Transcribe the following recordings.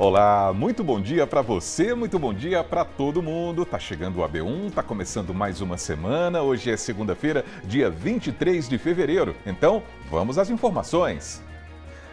Olá, muito bom dia para você, muito bom dia para todo mundo. Tá chegando o AB1, tá começando mais uma semana. Hoje é segunda-feira, dia 23 de fevereiro. Então, vamos às informações.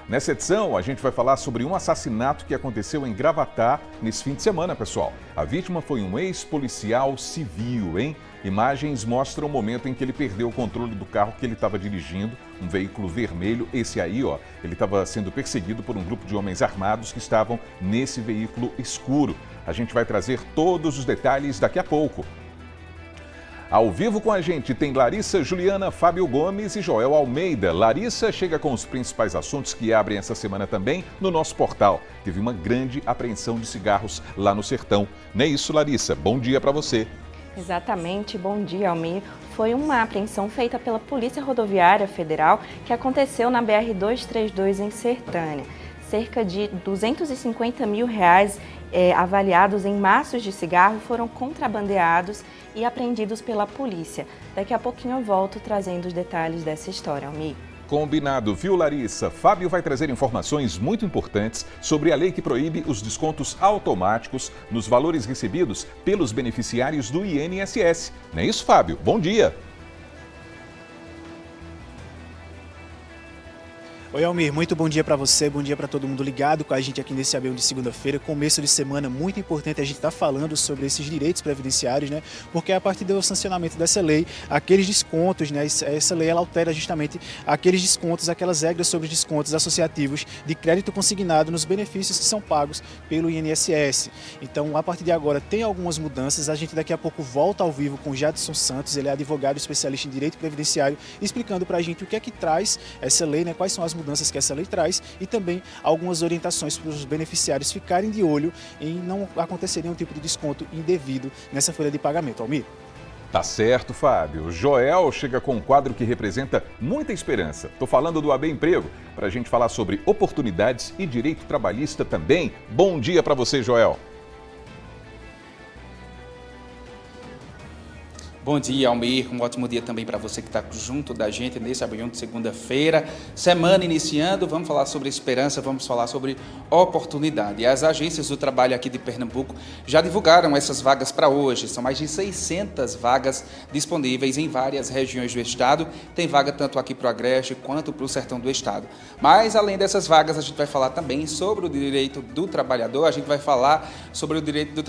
Nessa edição, a gente vai falar sobre um assassinato que aconteceu em Gravatá nesse fim de semana, pessoal. A vítima foi um ex-policial civil, hein? Imagens mostram o momento em que ele perdeu o controle do carro que ele estava dirigindo, um veículo vermelho. Esse aí, ó, ele estava sendo perseguido por um grupo de homens armados que estavam nesse veículo escuro. A gente vai trazer todos os detalhes daqui a pouco. Ao vivo com a gente tem Larissa Juliana, Fábio Gomes e Joel Almeida. Larissa chega com os principais assuntos que abrem essa semana também no nosso portal. Teve uma grande apreensão de cigarros lá no sertão. Não é isso, Larissa? Bom dia para você. Exatamente, bom dia, Almir. Foi uma apreensão feita pela Polícia Rodoviária Federal que aconteceu na BR-232 em Sertânia. Cerca de R$250 mil avaliados em maços de cigarro foram contrabandeados e apreendidos pela polícia. Daqui a pouquinho eu volto trazendo os detalhes dessa história, Almir. Combinado, viu, Larissa? Fábio vai trazer informações muito importantes sobre a lei que proíbe os descontos automáticos nos valores recebidos pelos beneficiários do INSS. Não é isso, Fábio? Bom dia! Oi, Almir, muito bom dia para você, bom dia para todo mundo ligado com a gente aqui nesse AB1 de segunda-feira, começo de semana muito importante a gente estar falando sobre esses direitos previdenciários, né? Porque a partir do sancionamento dessa lei, aqueles descontos, né? Essa lei ela altera justamente aqueles descontos, aquelas regras sobre descontos associativos de crédito consignado nos benefícios que são pagos pelo INSS. Então, a partir de agora tem algumas mudanças, a gente daqui a pouco volta ao vivo com o Jadson Santos, ele é advogado especialista em direito previdenciário, explicando para a gente o que é que traz essa lei, né? Quais são as mudanças que essa lei traz e também algumas orientações para os beneficiários ficarem de olho em não acontecer nenhum tipo de desconto indevido nessa folha de pagamento. Almir? Tá certo, Fábio. Joel chega com um quadro que representa muita esperança. Tô falando do AB Emprego, para a gente falar sobre oportunidades e direito trabalhista também. Bom dia para você, Joel. Bom dia, Almir. Um ótimo dia também para você que está junto da gente nesse AB1 de segunda-feira. Semana iniciando, vamos falar sobre esperança, vamos falar sobre oportunidade. As agências do trabalho aqui de Pernambuco já divulgaram essas vagas para hoje. São mais de 600 vagas disponíveis em várias regiões do estado. Tem vaga tanto aqui para o Agreste quanto para o sertão do estado. Mas, além dessas vagas, a gente vai falar também sobre o direito do trabalhador. A gente vai falar sobre o direito do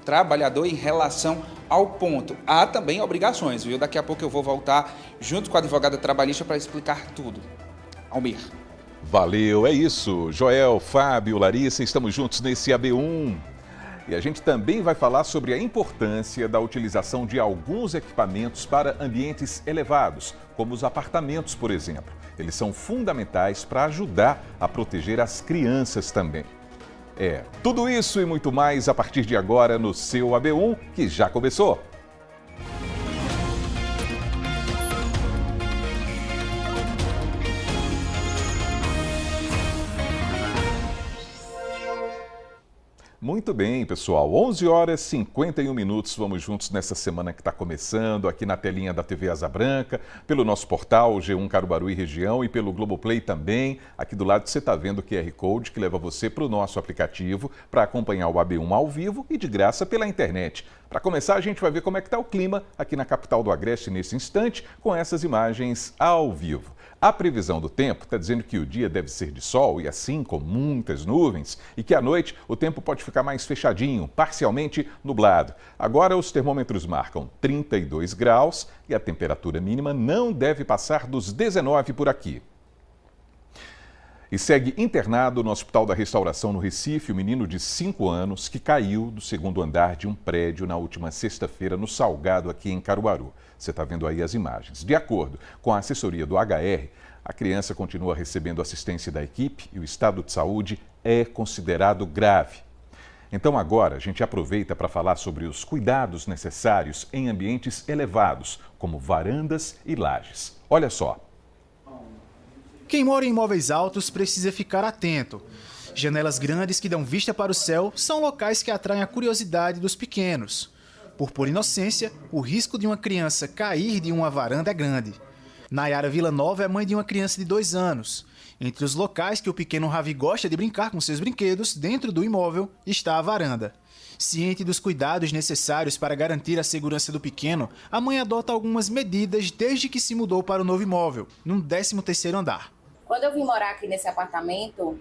trabalhador em relação ao ponto. Há também obrigações, viu? Daqui a pouco eu vou voltar junto com a advogada trabalhista para explicar tudo. Almir. Valeu, é isso. Joel, Fábio, Larissa, estamos juntos nesse AB1. E a gente também vai falar sobre a importância da utilização de alguns equipamentos para ambientes elevados, como os apartamentos, por exemplo. Eles são fundamentais para ajudar a proteger as crianças também. Tudo isso e muito mais a partir de agora no seu AB1, que já começou. Muito bem, pessoal. 11 horas e 51 minutos. Vamos juntos nessa semana que está começando, aqui na telinha da TV Asa Branca, pelo nosso portal G1 Caruaru e Região e pelo Globoplay também. Aqui do lado você está vendo o QR Code que leva você para o nosso aplicativo para acompanhar o AB1 ao vivo e de graça pela internet. Para começar, a gente vai ver como é que está o clima aqui na capital do Agreste nesse instante, com essas imagens ao vivo. A previsão do tempo está dizendo que o dia deve ser de sol e assim com muitas nuvens e que à noite o tempo pode ficar mais fechadinho, parcialmente nublado. Agora os termômetros marcam 32 graus e a temperatura mínima não deve passar dos 19 por aqui. E segue internado no Hospital da Restauração no Recife o menino de 5 anos que caiu do segundo andar de um prédio na última sexta-feira no Salgado, aqui em Caruaru. Você está vendo aí as imagens. De acordo com a assessoria do HR, a criança continua recebendo assistência da equipe e o estado de saúde é considerado grave. Então agora a gente aproveita para falar sobre os cuidados necessários em ambientes elevados, como varandas e lajes. Olha só. Quem mora em imóveis altos precisa ficar atento. Janelas grandes que dão vista para o céu são locais que atraem a curiosidade dos pequenos. Por pura inocência, o risco de uma criança cair de uma varanda é grande. Nayara Villanova é mãe de uma criança de 2 anos. Entre os locais que o pequeno Ravi gosta de brincar com seus brinquedos, dentro do imóvel, está a varanda. Ciente dos cuidados necessários para garantir a segurança do pequeno, a mãe adota algumas medidas desde que se mudou para o novo imóvel, num 13º andar. Quando eu vim morar aqui nesse apartamento,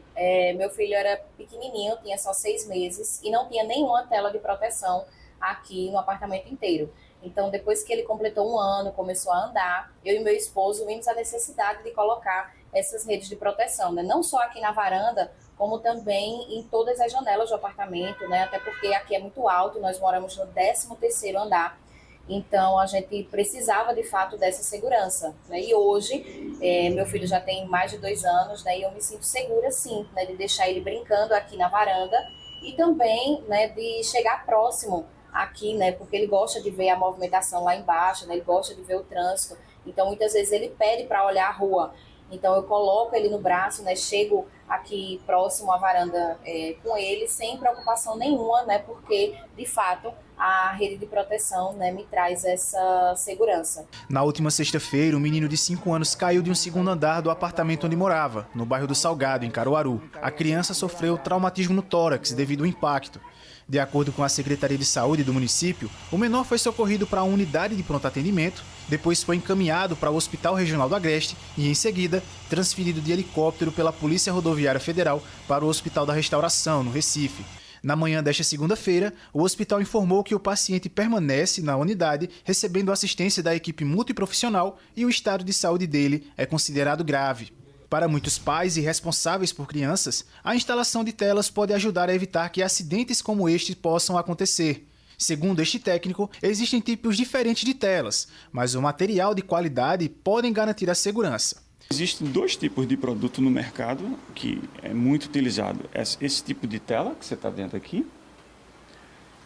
meu filho era pequenininho, tinha só 6 meses e não tinha nenhuma tela de proteção aqui no apartamento inteiro. Então, depois que ele completou 1 ano, começou a andar, eu e meu esposo vimos a necessidade de colocar essas redes de proteção, né? Não só aqui na varanda, como também em todas as janelas do apartamento, né? Até porque aqui é muito alto, nós moramos no 13º andar, então a gente precisava de fato dessa segurança, né? E hoje, meu filho já tem mais de 2 anos, né? E eu me sinto segura sim, né? De deixar ele brincando aqui na varanda e também, né, de chegar próximo aqui, né, porque ele gosta de ver a movimentação lá embaixo, né, ele gosta de ver o trânsito, então muitas vezes ele pede para olhar a rua, então eu coloco ele no braço, né, chego aqui próximo à varanda com ele, sem preocupação nenhuma, né, porque de fato a rede de proteção, né, me traz essa segurança. Na última sexta-feira, um menino de 5 anos caiu de um 2º andar do apartamento onde morava, no bairro do Salgado, em Caruaru. A criança sofreu traumatismo no tórax devido ao impacto. De acordo com a Secretaria de Saúde do município, o menor foi socorrido para uma unidade de pronto atendimento, depois foi encaminhado para o Hospital Regional do Agreste e, em seguida, transferido de helicóptero pela Polícia Rodoviária Federal para o Hospital da Restauração, no Recife. Na manhã desta segunda-feira, o hospital informou que o paciente permanece na unidade, recebendo assistência da equipe multiprofissional e o estado de saúde dele é considerado grave. Para muitos pais e responsáveis por crianças, a instalação de telas pode ajudar a evitar que acidentes como este possam acontecer. Segundo este técnico, existem tipos diferentes de telas, mas o material de qualidade podem garantir a segurança. Existem 2 tipos de produto no mercado que é muito utilizado. Esse tipo de tela que você está vendo aqui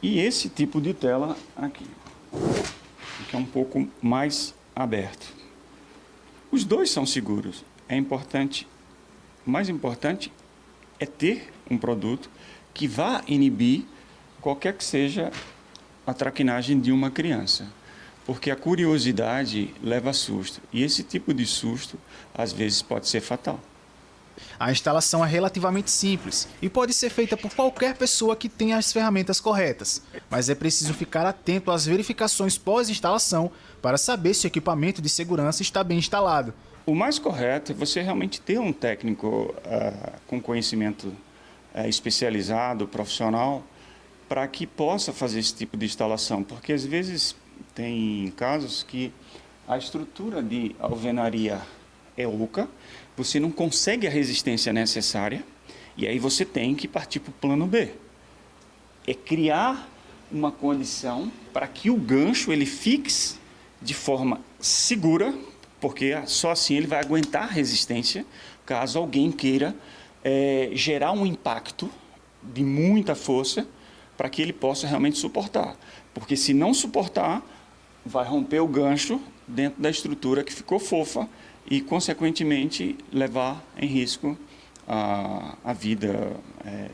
e esse tipo de tela aqui, que é um pouco mais aberto. Os 2 são seguros. É importante, o mais importante é ter um produto que vá inibir qualquer que seja a traquinagem de uma criança, porque a curiosidade leva a susto, e esse tipo de susto às vezes pode ser fatal. A instalação é relativamente simples e pode ser feita por qualquer pessoa que tenha as ferramentas corretas, mas é preciso ficar atento às verificações pós-instalação para saber se o equipamento de segurança está bem instalado. O mais correto é você realmente ter um técnico com conhecimento especializado, profissional, para que possa fazer esse tipo de instalação, porque às vezes tem casos que a estrutura de alvenaria é oca, você não consegue a resistência necessária e aí você tem que partir para o plano B. É criar uma condição para que o gancho ele fixe de forma segura, porque só assim ele vai aguentar a resistência caso alguém queira gerar um impacto de muita força para que ele possa realmente suportar. Porque se não suportar, vai romper o gancho dentro da estrutura que ficou fofa e, consequentemente, levar em risco a vida,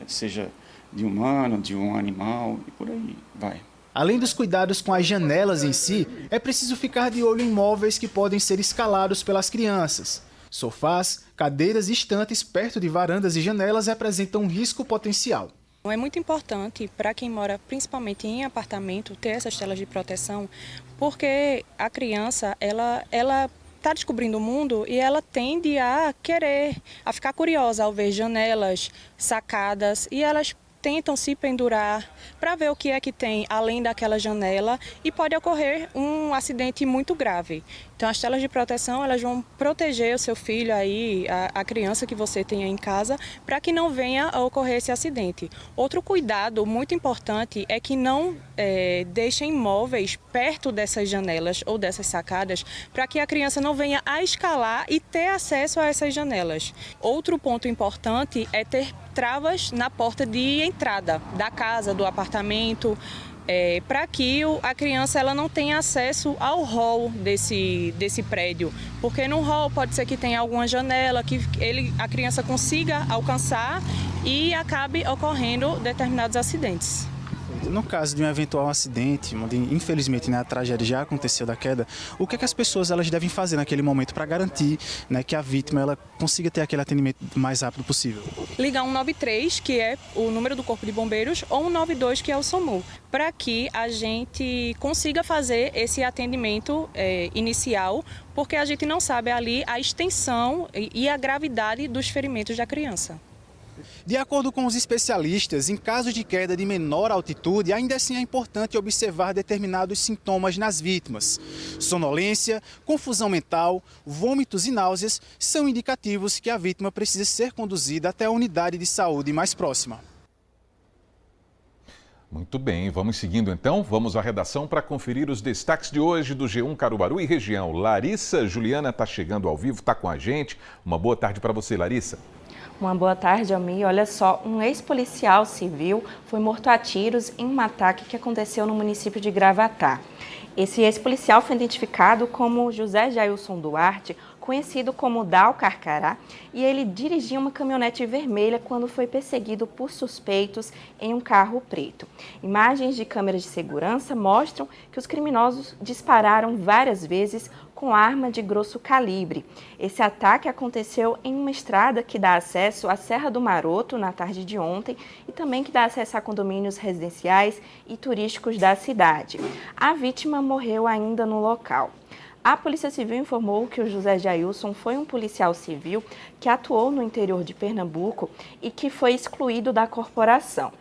seja de humano, de um animal e por aí vai. Além dos cuidados com as janelas em si, é preciso ficar de olho em móveis que podem ser escalados pelas crianças. Sofás, cadeiras e estantes perto de varandas e janelas representam um risco potencial. É muito importante para quem mora principalmente em apartamento ter essas telas de proteção, porque a criança ela está descobrindo o mundo e ela tende a ficar curiosa ao ver janelas, sacadas, e elas tentam se pendurar para ver o que é que tem além daquela janela e pode ocorrer um acidente muito grave. Então as telas de proteção elas vão proteger o seu filho aí, a criança que você tenha em casa, para que não venha a ocorrer esse acidente. Outro cuidado muito importante é que não deixem móveis perto dessas janelas ou dessas sacadas, para que a criança não venha a escalar e ter acesso a essas janelas. Outro ponto importante é ter travas na porta de entrada da casa, do apartamento, para que a criança ela não tenha acesso ao hall desse prédio, porque no hall pode ser que tenha alguma janela que a criança consiga alcançar e acabe ocorrendo determinados acidentes. No caso de um eventual acidente, onde infelizmente, né, a tragédia já aconteceu da queda, o que é que as pessoas elas devem fazer naquele momento para garantir, né, que a vítima ela consiga ter aquele atendimento o mais rápido possível? Ligar 193, que é o número do Corpo de Bombeiros, ou 192, que é o SAMU, para que a gente consiga fazer esse atendimento inicial, porque a gente não sabe ali a extensão e a gravidade dos ferimentos da criança. De acordo com os especialistas, em casos de queda de menor altitude, ainda assim é importante observar determinados sintomas nas vítimas. Sonolência, confusão mental, vômitos e náuseas são indicativos que a vítima precisa ser conduzida até a unidade de saúde mais próxima. Muito bem, vamos seguindo então. Vamos à redação para conferir os destaques de hoje do G1 Caruaru e região. Larissa Juliana está chegando ao vivo, está com a gente. Uma boa tarde para você, Larissa. Uma boa tarde, Almir. Olha só, um ex-policial civil foi morto a tiros em um ataque que aconteceu no município de Gravatá. Esse ex-policial foi identificado como José Jailson Duarte, conhecido como Dal Carcará, e ele dirigia uma caminhonete vermelha quando foi perseguido por suspeitos em um carro preto. Imagens de câmeras de segurança mostram que os criminosos dispararam várias vezes com arma de grosso calibre. Esse ataque aconteceu em uma estrada que dá acesso à Serra do Maroto na tarde de ontem e também que dá acesso a condomínios residenciais e turísticos da cidade. A vítima morreu ainda no local. A Polícia Civil informou que o José Jailson foi um policial civil que atuou no interior de Pernambuco e que foi excluído da corporação.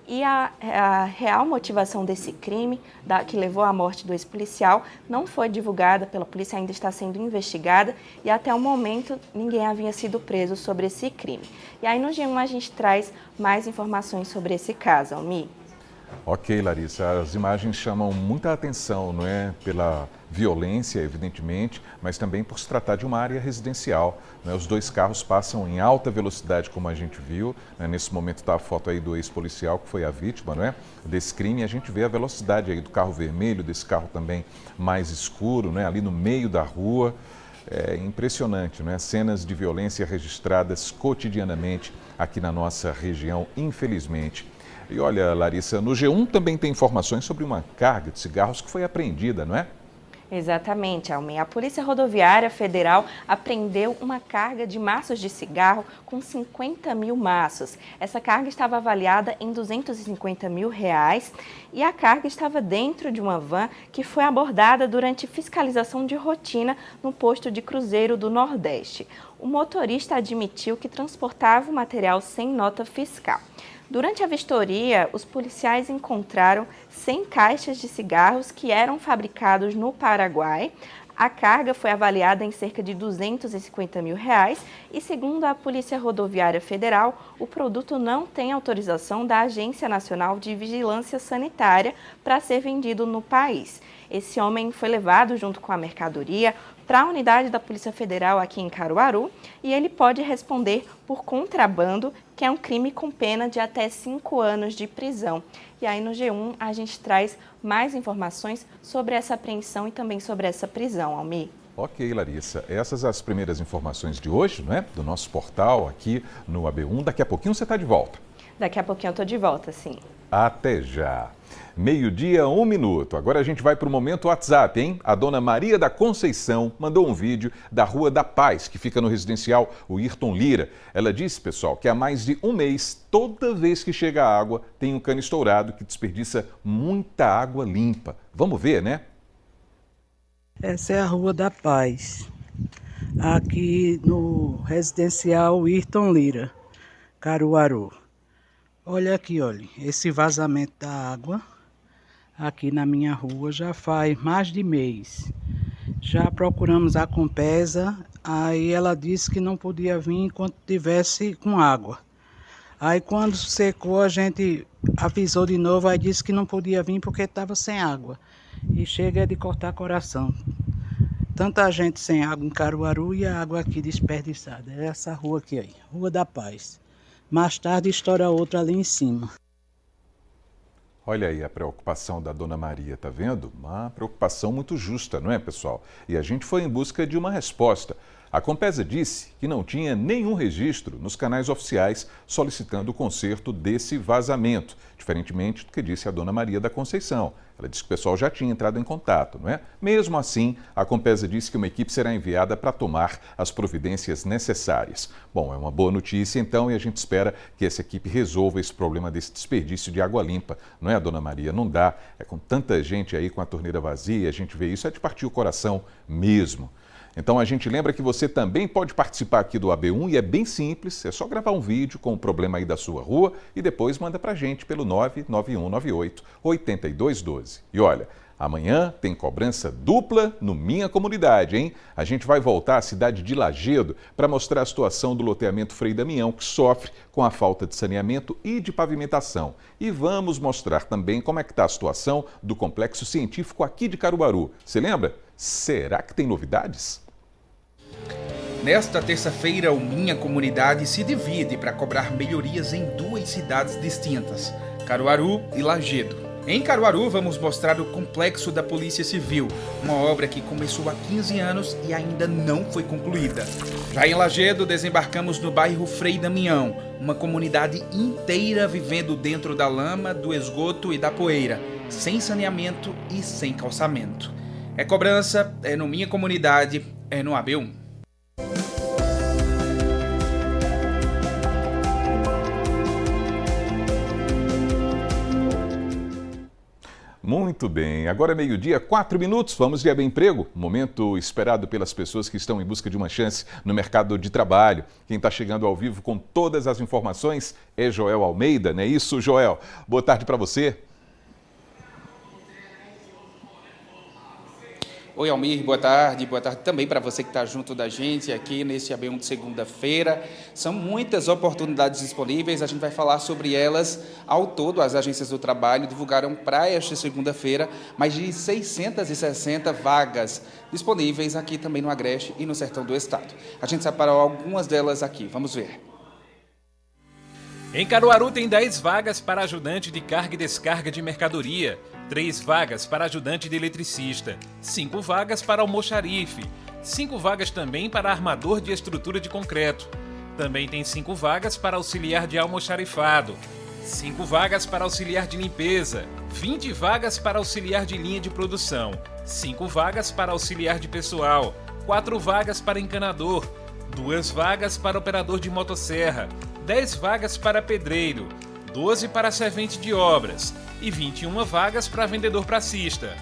E a real motivação desse crime, que levou à morte do ex-policial, não foi divulgada pela polícia, ainda está sendo investigada e até o momento ninguém havia sido preso sobre esse crime. E aí no G1 a gente traz mais informações sobre esse caso, Almir. Ok, Larissa, as imagens chamam muita atenção, não é? Pela violência, evidentemente, mas também por se tratar de uma área residencial, né? Os dois carros passam em alta velocidade, como a gente viu, né? Nesse momento está a foto aí do ex-policial, que foi a vítima, não é? Desse crime, e a gente vê a velocidade aí do carro vermelho, desse carro também mais escuro, né? Ali no meio da rua. É impressionante, não é? Cenas de violência registradas cotidianamente aqui na nossa região, infelizmente. E olha, Larissa, no G1 também tem informações sobre uma carga de cigarros que foi apreendida, não é? Exatamente, Almir. A Polícia Rodoviária Federal apreendeu uma carga de maços de cigarro com 50 mil maços. Essa carga estava avaliada em R$250 mil e a carga estava dentro de uma van que foi abordada durante fiscalização de rotina no posto de Cruzeiro do Nordeste. O motorista admitiu que transportava o material sem nota fiscal. Durante a vistoria, os policiais encontraram 100 caixas de cigarros que eram fabricados no Paraguai. A carga foi avaliada em cerca de R$250 mil e, segundo a Polícia Rodoviária Federal, o produto não tem autorização da Agência Nacional de Vigilância Sanitária para ser vendido no país. Esse homem foi levado junto com a mercadoria para a unidade da Polícia Federal aqui em Caruaru e ele pode responder por contrabando, que é um crime com pena de até 5 anos de prisão. E aí no G1 a gente traz mais informações sobre essa apreensão e também sobre essa prisão, Almir. Ok, Larissa. Essas as primeiras informações de hoje, não é? Do nosso portal aqui no AB1. Daqui a pouquinho você está de volta. Daqui a pouquinho eu estou de volta, sim. Até já. 12:01. Agora a gente vai para o momento WhatsApp, hein? A dona Maria da Conceição mandou um vídeo da Rua da Paz, que fica no residencial o Ayrton Lira. Ela disse, pessoal, que há mais de um mês, toda vez que chega água, tem um cano estourado que desperdiça muita água limpa. Vamos ver, né? Essa é a Rua da Paz, aqui no residencial Ayrton Lira, Caruaru. Olha aqui, olha, esse vazamento da água aqui na minha rua já faz mais de mês. Já procuramos a Compesa, aí ela disse que não podia vir enquanto tivesse com água. Aí quando secou a gente avisou de novo, aí disse que não podia vir porque estava sem água. E chega de cortar coração. Tanta gente sem água em Caruaru e a água aqui desperdiçada. É essa rua aqui, aí, Rua da Paz. Mais tarde estoura outra ali em cima. Olha aí a preocupação da dona Maria, tá vendo? Uma preocupação muito justa, não é, pessoal? E a gente foi em busca de uma resposta. A Compesa disse que não tinha nenhum registro nos canais oficiais solicitando o conserto desse vazamento, diferentemente do que disse a dona Maria da Conceição. Ela disse que o pessoal já tinha entrado em contato, não é? Mesmo assim, a Compesa disse que uma equipe será enviada para tomar as providências necessárias. Bom, é uma boa notícia então e a gente espera que essa equipe resolva esse problema desse desperdício de água limpa, não é, dona Maria? Não dá, é com tanta gente aí com a torneira vazia, a gente vê isso, é de partir o coração mesmo. Então a gente lembra que você também pode participar aqui do AB1 e é bem simples, é só gravar um vídeo com o problema aí da sua rua e depois manda pra gente pelo 99198-8212. E olha, amanhã tem cobrança dupla no Minha Comunidade, hein? A gente vai voltar à cidade de Lagedo para mostrar a situação do loteamento Frei Damião, que sofre com a falta de saneamento e de pavimentação. E vamos mostrar também como é que está a situação do complexo científico aqui de Caruaru. Você lembra? Será que tem novidades? Nesta terça-feira, o Minha Comunidade se divide para cobrar melhorias em duas cidades distintas, Caruaru e Lagedo. Em Caruaru, vamos mostrar o complexo da Polícia Civil, uma obra que começou há 15 anos e ainda não foi concluída. Já em Lagedo, desembarcamos no bairro Frei Damião, uma comunidade inteira vivendo dentro da lama, do esgoto e da poeira, sem saneamento e sem calçamento. É cobrança, é no Minha Comunidade, é no AB1. Muito bem, agora é meio-dia, 4 minutos, vamos de Emprego, momento esperado pelas pessoas que estão em busca de uma chance no mercado de trabalho. Quem está chegando ao vivo com todas as informações é Joel Almeida, não é isso, Joel? Boa tarde para você. Oi, Almir, boa tarde também para você que está junto da gente aqui nesse AB1 de segunda-feira. São muitas oportunidades disponíveis, a gente vai falar sobre elas. Ao todo, as agências do trabalho divulgaram para esta segunda-feira mais de 660 vagas disponíveis aqui também no Agreste e no Sertão do Estado. A gente separou algumas delas aqui, vamos ver. Em Caruaru tem 10 vagas para ajudante de carga e descarga de mercadoria, 3 vagas para ajudante de eletricista, 5 vagas para almoxarife, 5 vagas também para armador de estrutura de concreto. Também tem 5 vagas para auxiliar de almoxarifado, 5 vagas para auxiliar de limpeza, 20 vagas para auxiliar de linha de produção, 5 vagas para auxiliar de pessoal, 4 vagas para encanador, 2 vagas para operador de motosserra, 10 vagas para pedreiro, 12 para servente de obras e 21 vagas para vendedor pracista.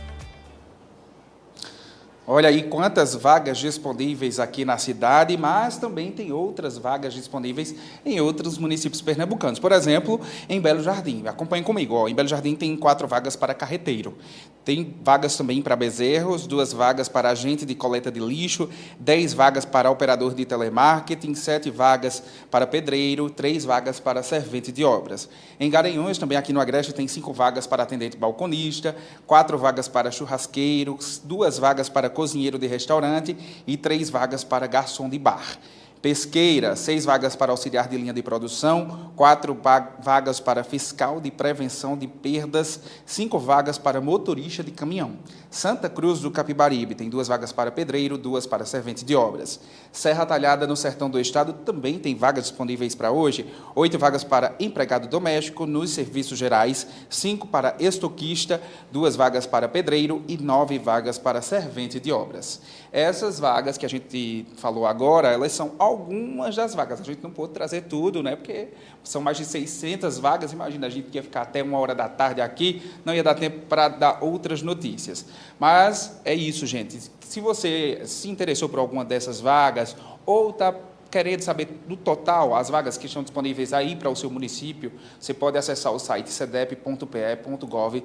Olha aí quantas vagas disponíveis aqui na cidade, mas também tem outras vagas disponíveis em outros municípios pernambucanos. Por exemplo, em Belo Jardim. Acompanhe comigo. Em Belo Jardim tem 4 vagas para carreteiro. Tem vagas também para bezerros, 2 vagas para agente de coleta de lixo, 10 vagas para operador de telemarketing, 7 vagas para pedreiro, 3 vagas para servente de obras. Em Garanhuns, também aqui no Agreste, tem 5 vagas para atendente balconista, 4 vagas para churrasqueiro, 2 vagas para cozinheiro de restaurante e 3 vagas para garçom de bar. Pesqueira, 6 vagas para auxiliar de linha de produção, 4 vagas para fiscal de prevenção de perdas, 5 vagas para motorista de caminhão. Santa Cruz do Capibaribe tem 2 vagas para pedreiro, 2 para servente de obras. Serra Talhada, no Sertão do Estado, também tem vagas disponíveis para hoje, 8 vagas para empregado doméstico nos serviços gerais, 5 para estoquista, 2 vagas para pedreiro e 9 vagas para servente de obras. Essas vagas que a gente falou agora, elas são algumas das vagas. A gente não pôde trazer tudo, né? Porque são mais de 600 vagas. Imagina, a gente ia ficar até 1h da tarde aqui, não ia dar tempo para dar outras notícias. Mas é isso, gente. Se você se interessou por alguma dessas vagas ou está querendo saber do total as vagas que estão disponíveis aí para o seu município, você pode acessar o site cedep.pe.gov.br.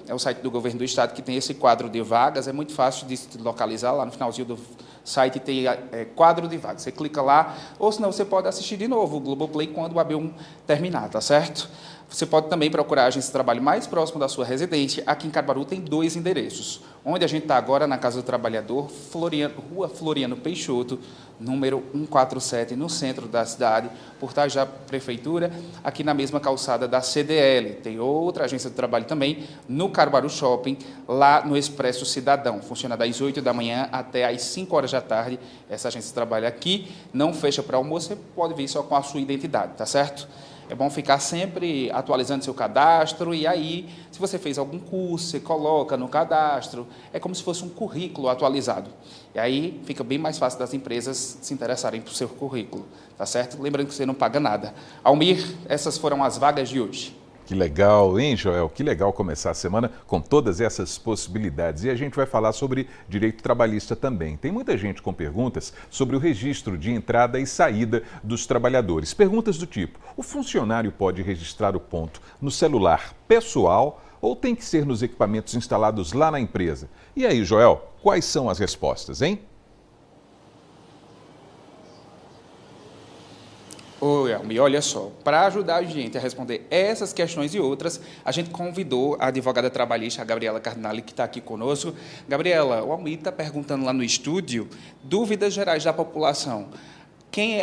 É o site do Governo do Estado que tem esse quadro de vagas, é muito fácil de se localizar, lá no finalzinho do site tem quadro de vagas, você clica lá, ou senão você pode assistir de novo o Globoplay quando o AB1 terminar, tá certo? Você pode também procurar a agência de trabalho mais próximo da sua residência. Aqui em Caruaru tem 2 endereços. Onde a gente está agora, na Casa do Trabalhador, Rua Floriano Peixoto, número 147, no centro da cidade, por trás da Prefeitura, aqui na mesma calçada da CDL. Tem outra agência de trabalho também, no Caruaru Shopping, lá no Expresso Cidadão. Funciona das 8 da manhã até às 5 horas da tarde, essa agência trabalha aqui, não fecha para almoço, você pode vir só com a sua identidade, tá certo? É bom ficar sempre atualizando seu cadastro e aí, se você fez algum curso, você coloca no cadastro, é como se fosse um currículo atualizado. E aí fica bem mais fácil das empresas se interessarem por seu currículo, tá certo? Lembrando que você não paga nada. Almir, essas foram as vagas de hoje. Que legal, hein, Joel? Que legal começar a semana com todas essas possibilidades. E a gente vai falar sobre direito trabalhista também. Tem muita gente com perguntas sobre o registro de entrada e saída dos trabalhadores. Perguntas do tipo: o funcionário pode registrar o ponto no celular pessoal ou tem que ser nos equipamentos instalados lá na empresa? E aí, Joel, quais são as respostas, hein? Oi, Almi, olha só, para ajudar a gente a responder essas questões e outras, a gente convidou a advogada trabalhista, a Gabriela Cardinali, que está aqui conosco. Gabriela, o Almi está perguntando lá no estúdio dúvidas gerais da população. Quem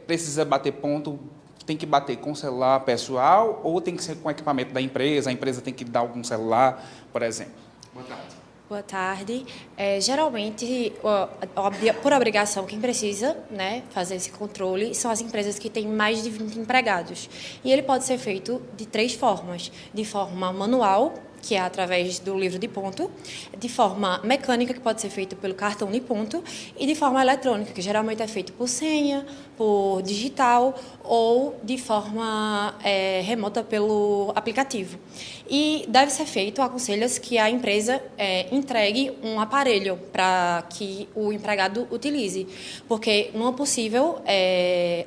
precisa bater ponto, tem que bater com celular pessoal ou tem que ser com equipamento da empresa? A empresa tem que dar algum celular, por exemplo? Boa tarde. Boa tarde. Geralmente, por obrigação, quem precisa, né, fazer esse controle são as empresas que têm mais de 20 empregados. E ele pode ser feito de 3 formas. De forma manual, que é através do livro de ponto, de forma mecânica, que pode ser feito pelo cartão de ponto, e de forma eletrônica, que geralmente é feito por senha, por digital ou de forma remota pelo aplicativo. E deve ser feito, aconselha-se que a empresa entregue um aparelho para que o empregado utilize, porque numa possível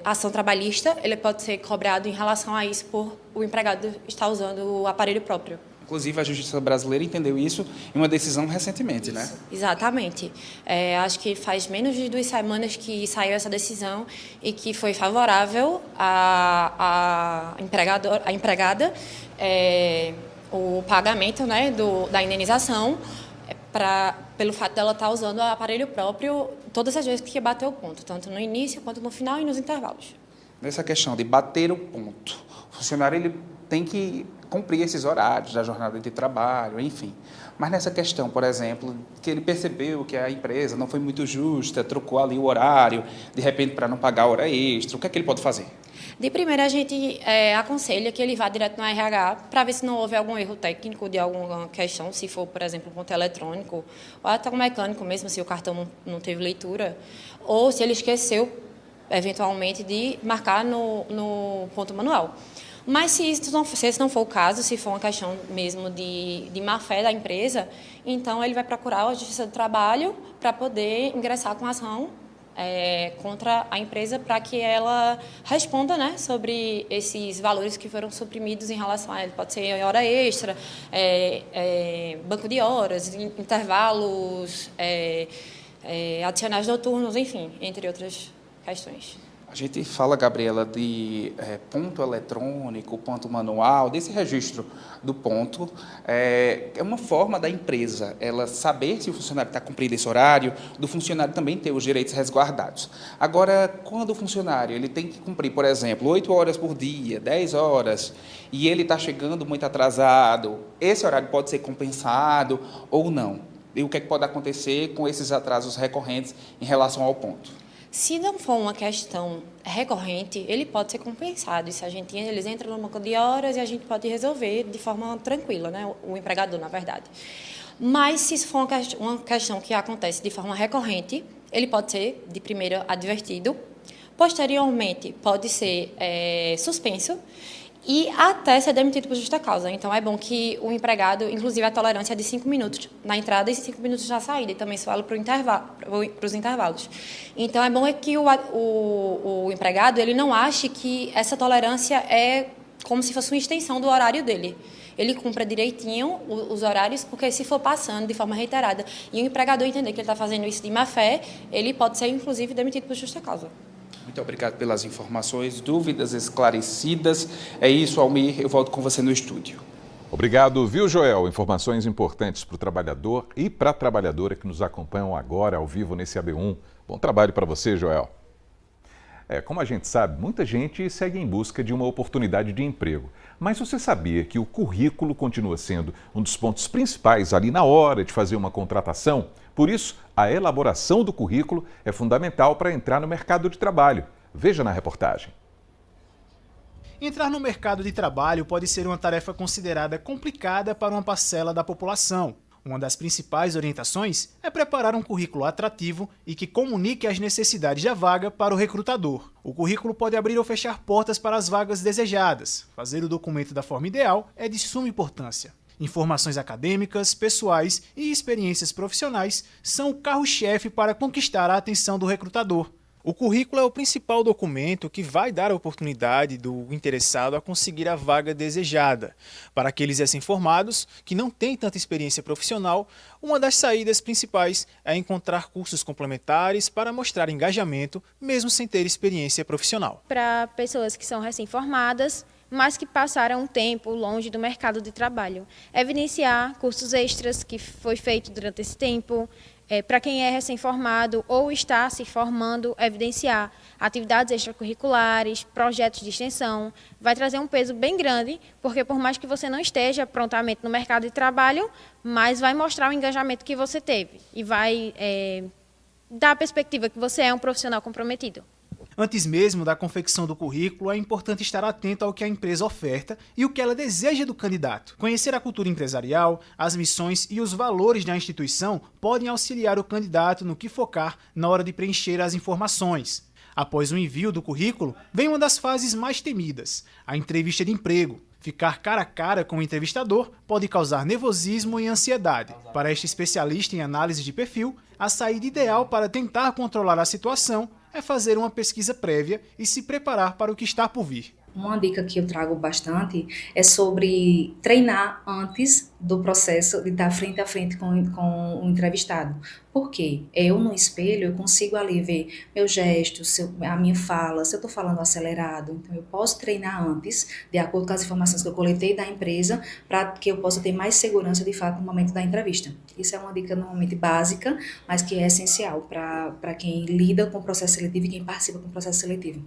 ação trabalhista, ele pode ser cobrado em relação a isso por o empregado estar usando o aparelho próprio. Inclusive, a Justiça Brasileira entendeu isso em uma decisão recentemente, né? Exatamente. Acho que faz menos de 2 semanas que saiu essa decisão e que foi favorável à empregada, o pagamento, né, da indenização pelo fato dela estar usando o aparelho próprio todas as vezes que bateu o ponto, tanto no início quanto no final e nos intervalos. Nessa questão de bater o ponto, o funcionário ele tem que cumprir esses horários da jornada de trabalho, enfim. Mas nessa questão, por exemplo, que ele percebeu que a empresa não foi muito justa, trocou ali o horário, de repente para não pagar a hora extra, o que é que ele pode fazer? De primeira, a gente aconselha que ele vá direto no RH para ver se não houve algum erro técnico de alguma questão, se for, por exemplo, um ponto eletrônico, ou até um mecânico mesmo, se o cartão não teve leitura, ou se ele esqueceu, eventualmente, de marcar no ponto manual. Mas se esse não for o caso, se for uma questão mesmo de má-fé da empresa, então ele vai procurar a Justiça do Trabalho para poder ingressar com ação contra a empresa para que ela responda, né, sobre esses valores que foram suprimidos em relação a ele. Pode ser hora extra, banco de horas, intervalos, adicionais noturnos, enfim, entre outras questões. A gente fala, Gabriela, de ponto eletrônico, ponto manual, desse registro do ponto. É uma forma da empresa ela saber se o funcionário está cumprindo esse horário, do funcionário também ter os direitos resguardados. Agora, quando o funcionário ele tem que cumprir, por exemplo, 8 horas por dia, 10 horas, e ele está chegando muito atrasado, esse horário pode ser compensado ou não? E o que é que pode acontecer com esses atrasos recorrentes em relação ao ponto? Se não for uma questão recorrente, ele pode ser compensado. Isso eles entram no banco de horas e a gente pode resolver de forma tranquila, né? O empregador, na verdade. Mas se isso for uma questão que acontece de forma recorrente, ele pode ser, de primeira, advertido. Posteriormente, pode ser suspenso e até ser demitido por justa causa. Então, é bom que o empregado, inclusive a tolerância é de 5 minutos na entrada e 5 minutos na saída, e também isso vale para os intervalos. Então, é bom que o empregado ele não ache que essa tolerância é como se fosse uma extensão do horário dele. Ele cumpra direitinho os horários, porque se for passando de forma reiterada e o empregador entender que ele está fazendo isso de má fé, ele pode ser, inclusive, demitido por justa causa. Muito obrigado pelas informações, dúvidas esclarecidas. É isso, Almir, eu volto com você no estúdio. Obrigado, viu, Joel? Informações importantes para o trabalhador e para a trabalhadora que nos acompanham agora ao vivo nesse AB1. Bom trabalho para você, Joel. Como a gente sabe, muita gente segue em busca de uma oportunidade de emprego. Mas você sabia que o currículo continua sendo um dos pontos principais ali na hora de fazer uma contratação? Por isso, a elaboração do currículo é fundamental para entrar no mercado de trabalho. Veja na reportagem. Entrar no mercado de trabalho pode ser uma tarefa considerada complicada para uma parcela da população. Uma das principais orientações é preparar um currículo atrativo e que comunique as necessidades da vaga para o recrutador. O currículo pode abrir ou fechar portas para as vagas desejadas. Fazer o documento da forma ideal é de suma importância. Informações acadêmicas, pessoais e experiências profissionais são o carro-chefe para conquistar a atenção do recrutador. O currículo é o principal documento que vai dar a oportunidade do interessado a conseguir a vaga desejada. Para aqueles recém-formados que não têm tanta experiência profissional, uma das saídas principais é encontrar cursos complementares para mostrar engajamento, mesmo sem ter experiência profissional. Para pessoas que são recém-formadas, mas que passaram um tempo longe do mercado de trabalho, evidenciar cursos extras que foi feito durante esse tempo. Para quem é recém-formado ou está se formando, evidenciar atividades extracurriculares, projetos de extensão, vai trazer um peso bem grande, porque por mais que você não esteja prontamente no mercado de trabalho, mas vai mostrar o engajamento que você teve e vai dar a perspectiva que você é um profissional comprometido. Antes mesmo da confecção do currículo, é importante estar atento ao que a empresa oferta e o que ela deseja do candidato. Conhecer a cultura empresarial, as missões e os valores da instituição podem auxiliar o candidato no que focar na hora de preencher as informações. Após o envio do currículo, vem uma das fases mais temidas, a entrevista de emprego. Ficar cara a cara com o entrevistador pode causar nervosismo e ansiedade. Para este especialista em análise de perfil, a saída ideal para tentar controlar a situação é fazer uma pesquisa prévia e se preparar para o que está por vir. Uma dica que eu trago bastante é sobre treinar antes do processo de estar frente a frente com o entrevistado. Por quê? Eu no espelho eu consigo ali ver meu gesto, a minha fala, se eu estou falando acelerado. Então eu posso treinar antes, de acordo com as informações que eu coletei da empresa, para que eu possa ter mais segurança de fato no momento da entrevista. Isso é uma dica normalmente básica, mas que é essencial para quem lida com o processo seletivo e quem participa com o processo seletivo.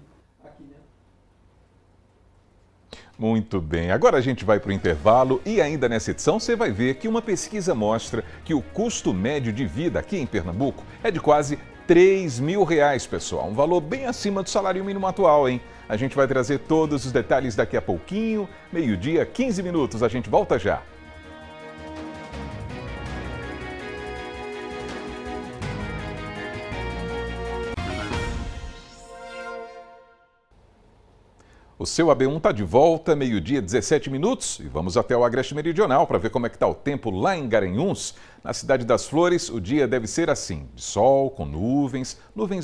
Muito bem, agora a gente vai para o intervalo e ainda nessa edição você vai ver que uma pesquisa mostra que o custo médio de vida aqui em Pernambuco é de quase R$3.000, pessoal. Um valor bem acima do salário mínimo atual, hein? A gente vai trazer todos os detalhes daqui a pouquinho, 12h, 15 minutos, a gente volta já. O seu AB1 está de volta, 12h, 17 minutos, e vamos até o Agreste Meridional para ver como é que está o tempo lá em Garanhuns. Na Cidade das Flores, o dia deve ser assim, de sol, com nuvens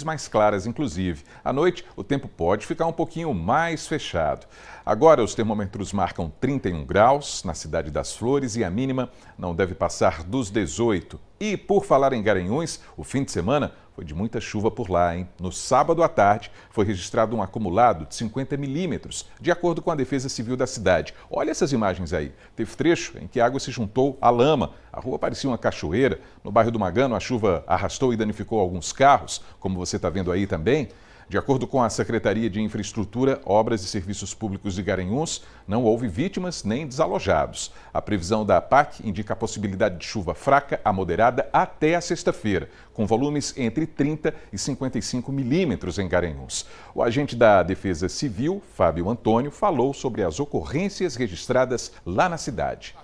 mais claras inclusive. À noite, o tempo pode ficar um pouquinho mais fechado. Agora, os termômetros marcam 31 graus na Cidade das Flores e a mínima não deve passar dos 18. E por falar em Garanhuns, o fim de semana foi de muita chuva por lá, hein? No sábado à tarde foi registrado um acumulado de 50 milímetros, de acordo com a Defesa Civil da cidade. Olha essas imagens aí. Teve trecho em que a água se juntou à lama. A rua parecia uma cachoeira. No bairro do Magano, a chuva arrastou e danificou alguns carros, como você está vendo aí também. De acordo com a Secretaria de Infraestrutura, Obras e Serviços Públicos de Garanhuns, não houve vítimas nem desalojados. A previsão da APAC indica a possibilidade de chuva fraca a moderada até a sexta-feira, com volumes entre 30 e 55 milímetros em Garanhuns. O agente da Defesa Civil, Fábio Antônio, falou sobre as ocorrências registradas lá na cidade.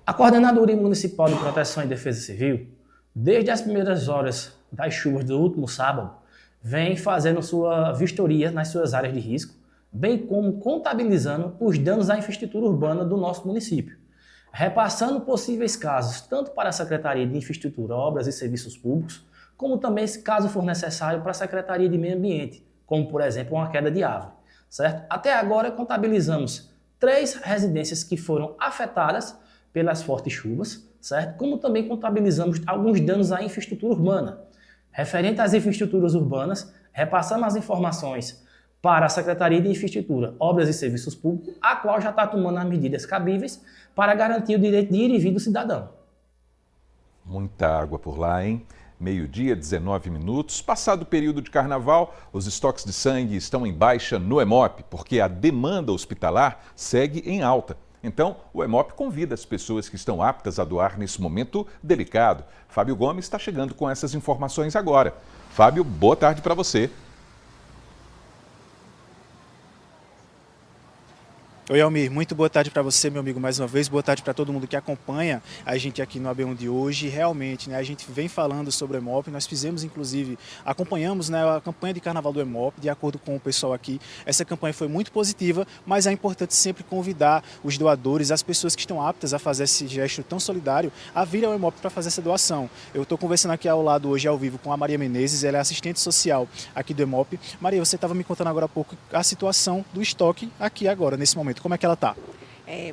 A Coordenadoria Municipal de Proteção e Defesa Civil, desde as primeiras horas das chuvas do último sábado, vem fazendo sua vistoria nas suas áreas de risco, bem como contabilizando os danos à infraestrutura urbana do nosso município, repassando possíveis casos tanto para a Secretaria de Infraestrutura, Obras e Serviços Públicos, como também, se caso for necessário, para a Secretaria de Meio Ambiente, como, por exemplo, uma queda de árvore, certo? Até agora, contabilizamos 3 residências que foram afetadas pelas fortes chuvas, certo? Como também contabilizamos alguns danos à infraestrutura urbana. Referente às infraestruturas urbanas, repassamos as informações para a Secretaria de Infraestrutura, Obras e Serviços Públicos, a qual já está tomando as medidas cabíveis para garantir o direito de ir e vir do cidadão. Muita água por lá, hein? Meio-dia, 19 minutos. Passado o período de carnaval, os estoques de sangue estão em baixa no Hemop, porque a demanda hospitalar segue em alta. Então, o Hemop convida as pessoas que estão aptas a doar nesse momento delicado. Fábio Gomes está chegando com essas informações agora. Fábio, boa tarde para você. Oi, Almir, muito boa tarde para você, meu amigo, mais uma vez. Boa tarde para todo mundo que acompanha a gente aqui no AB1 de hoje. Realmente, a gente vem falando sobre o Hemop. Nós fizemos, inclusive, acompanhamos a campanha de carnaval do Hemop, de acordo com o pessoal aqui. Essa campanha foi muito positiva, mas é importante sempre convidar os doadores, as pessoas que estão aptas a fazer esse gesto tão solidário, a vir ao Hemop para fazer essa doação. Eu estou conversando aqui ao lado hoje, ao vivo, com a Maria Menezes, ela é assistente social aqui do Hemop. Maria, você estava me contando agora há pouco a situação do estoque aqui agora, nesse momento. Como é que ela está?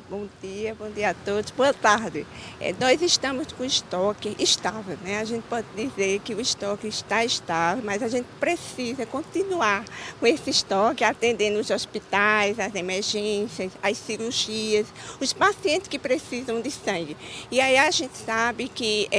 Bom dia a todos, boa tarde. Nós estamos com o estoque estável, né? A gente pode dizer que o estoque está estável, mas a gente precisa continuar com esse estoque, atendendo os hospitais, as emergências, as cirurgias, os pacientes que precisam de sangue. E aí a gente sabe que,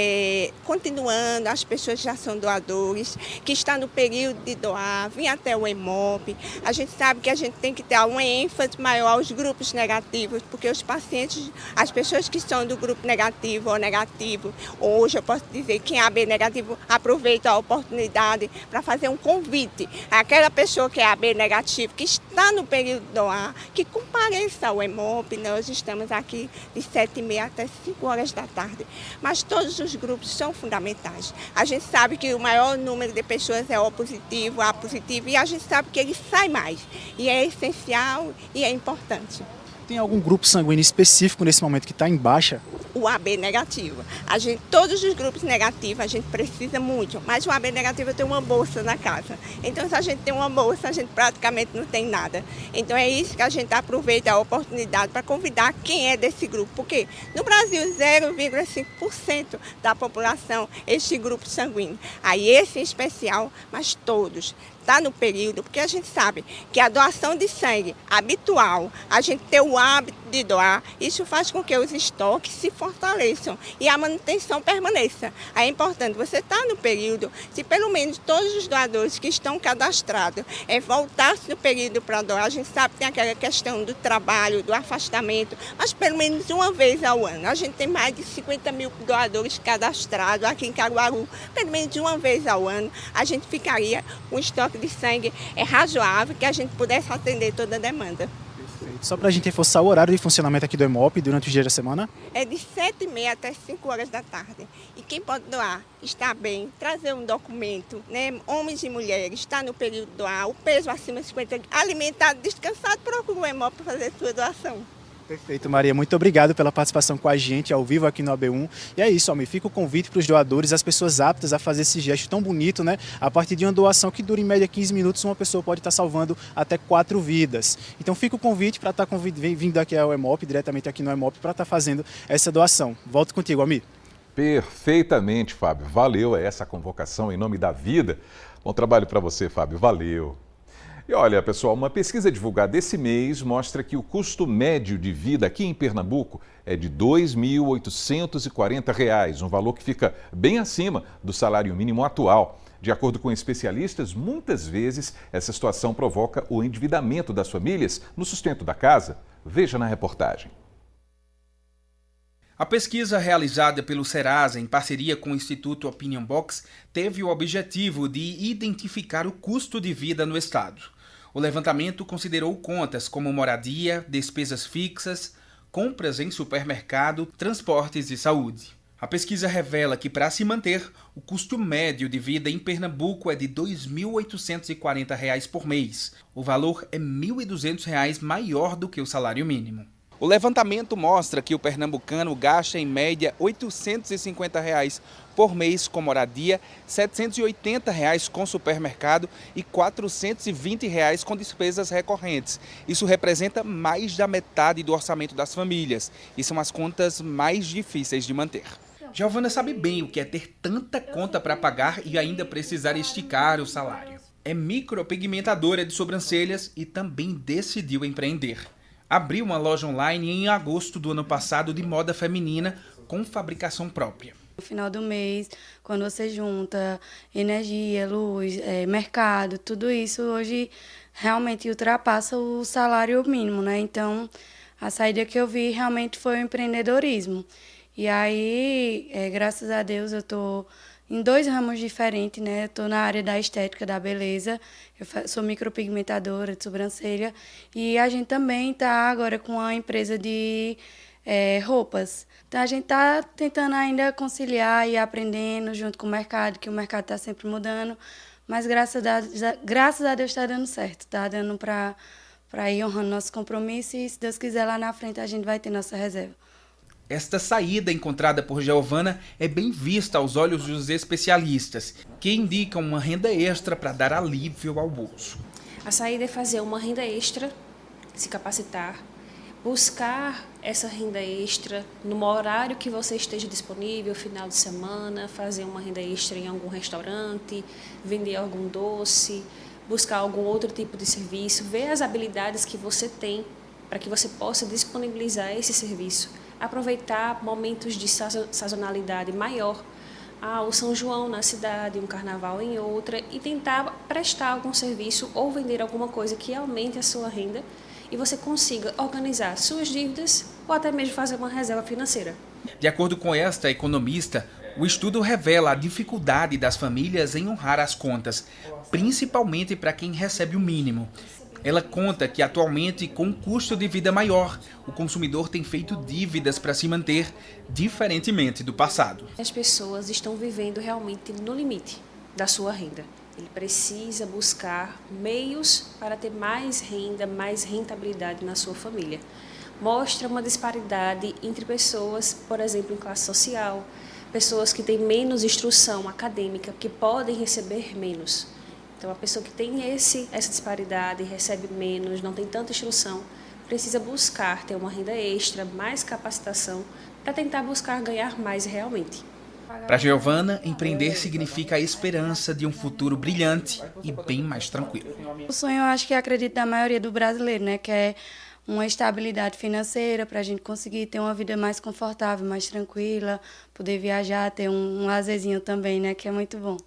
continuando, as pessoas já são doadores, que está no período de doar, vir até o Hemop, a gente sabe que a gente tem que dar uma ênfase maior aos grupos negativos, porque os pacientes, as pessoas que são do grupo negativo ou negativo, hoje eu posso dizer que quem é AB negativo aproveita a oportunidade para fazer um convite àquela pessoa que é AB negativo, que está no período de doar, que compareça ao Hemop. Nós estamos aqui de 7h30 até 5 horas da tarde, mas todos os grupos são fundamentais. A gente sabe que o maior número de pessoas é O positivo, A positivo, e a gente sabe que ele sai mais, e é essencial e é importante. Tem algum grupo sanguíneo específico nesse momento que está em baixa? O AB negativo. Todos os grupos negativos a gente precisa muito, mas o AB negativo tem uma bolsa na casa. Então, se a gente tem uma bolsa, a gente praticamente não tem nada. Então, é isso que a gente aproveita a oportunidade para convidar quem é desse grupo. Porque no Brasil, 0,5% da população é este grupo sanguíneo. Aí, esse em especial, mas todos. Está no período, porque a gente sabe que a doação de sangue habitual, a gente ter o hábito de doar, isso faz com que os estoques se fortaleçam e a manutenção permaneça. É importante, você está no período, se pelo menos todos os doadores que estão cadastrados voltassem no período para doar, a gente sabe que tem aquela questão do trabalho, do afastamento, mas pelo menos uma vez ao ano. A gente tem mais de 50 mil doadores cadastrados aqui em Caruaru, pelo menos uma vez ao ano, a gente ficaria com estoque de sangue razoável, que a gente pudesse atender toda a demanda. Perfeito. Só para a gente reforçar o horário de funcionamento aqui do Hemop durante os dias da semana? É de 7h30 até 5 horas da tarde. E quem pode doar, está bem, trazer um documento, né? Homens e mulheres, está no período de doar, o peso acima de 50, alimentado, descansado, procura o Hemop para fazer sua doação. Perfeito, Maria. Muito obrigado pela participação com a gente ao vivo aqui no AB1. E é isso, Almir. Fica o convite para os doadores, as pessoas aptas a fazer esse gesto tão bonito, né? A partir de uma doação que dura em média 15 minutos, uma pessoa pode estar salvando até 4 vidas. Então fica o convite para estar vindo aqui ao Hemop, diretamente aqui no Hemop, para estar fazendo essa doação. Volto contigo, Almir. Perfeitamente, Fábio. Valeu essa convocação em nome da vida. Bom trabalho para você, Fábio. Valeu. E olha, pessoal, uma pesquisa divulgada esse mês mostra que o custo médio de vida aqui em Pernambuco é de R$ 2.840, um valor que fica bem acima do salário mínimo atual. De acordo com especialistas, muitas vezes essa situação provoca o endividamento das famílias no sustento da casa. Veja na reportagem. A pesquisa realizada pelo Serasa em parceria com o Instituto Opinion Box teve o objetivo de identificar o custo de vida no estado. O levantamento considerou contas como moradia, despesas fixas, compras em supermercado, transportes e saúde. A pesquisa revela que, para se manter, o custo médio de vida em Pernambuco é de R$ 2.840 por mês. O valor é R$ 1.200 maior do que o salário mínimo. O levantamento mostra que o pernambucano gasta em média R$ 850 por mês com moradia, R$ 780 com supermercado e R$ 420 com despesas recorrentes. Isso representa mais da metade do orçamento das famílias e são as contas mais difíceis de manter. Giovana sabe bem o que é ter tanta conta para pagar e ainda precisar esticar o salário. É micropigmentadora de sobrancelhas e também decidiu empreender. Abriu uma loja online em agosto do ano passado de moda feminina com fabricação própria. No final do mês, quando você junta energia, luz, mercado, tudo isso hoje realmente ultrapassa o salário mínimo, né? Então, a saída que eu vi realmente foi o empreendedorismo. E aí, graças a Deus, eu estou em 2 ramos diferentes, né? Estou na área da estética, da beleza, eu sou micropigmentadora de sobrancelha, e a gente também está agora com a empresa de roupas. Então, a gente está tentando ainda conciliar e aprendendo junto com o mercado, que o mercado está sempre mudando, mas graças a Deus está dando certo, está dando para ir honrando nosso compromisso e, se Deus quiser, lá na frente a gente vai ter nossa reserva. Esta saída encontrada por Giovana é bem vista aos olhos dos especialistas, que indicam uma renda extra para dar alívio ao bolso. A saída é fazer uma renda extra, se capacitar, buscar essa renda extra no horário que você esteja disponível, final de semana, fazer uma renda extra em algum restaurante, vender algum doce, buscar algum outro tipo de serviço, ver as habilidades que você tem para que você possa disponibilizar esse serviço. Aproveitar momentos de sazonalidade maior, o São João na cidade, um carnaval em outra, e tentar prestar algum serviço ou vender alguma coisa que aumente a sua renda e você consiga organizar suas dívidas ou até mesmo fazer uma reserva financeira. De acordo com esta economista, o estudo revela a dificuldade das famílias em honrar as contas, principalmente para quem recebe o mínimo. Ela conta que atualmente, com um custo de vida maior, o consumidor tem feito dívidas para se manter, diferentemente do passado. As pessoas estão vivendo realmente no limite da sua renda. Ele precisa buscar meios para ter mais renda, mais rentabilidade na sua família. Mostra uma disparidade entre pessoas, por exemplo, em classe social, pessoas que têm menos instrução acadêmica, que podem receber menos. Então, a pessoa que tem essa disparidade, recebe menos, não tem tanta instrução, precisa buscar ter uma renda extra, mais capacitação, para tentar buscar ganhar mais realmente. Para Giovana, empreender significa a esperança de um futuro brilhante e bem mais tranquilo. O sonho, eu acho que acredito da maioria do brasileiro, né, que é uma estabilidade financeira para a gente conseguir ter uma vida mais confortável, mais tranquila, poder viajar, ter um lazerzinho também, né, que é muito bom.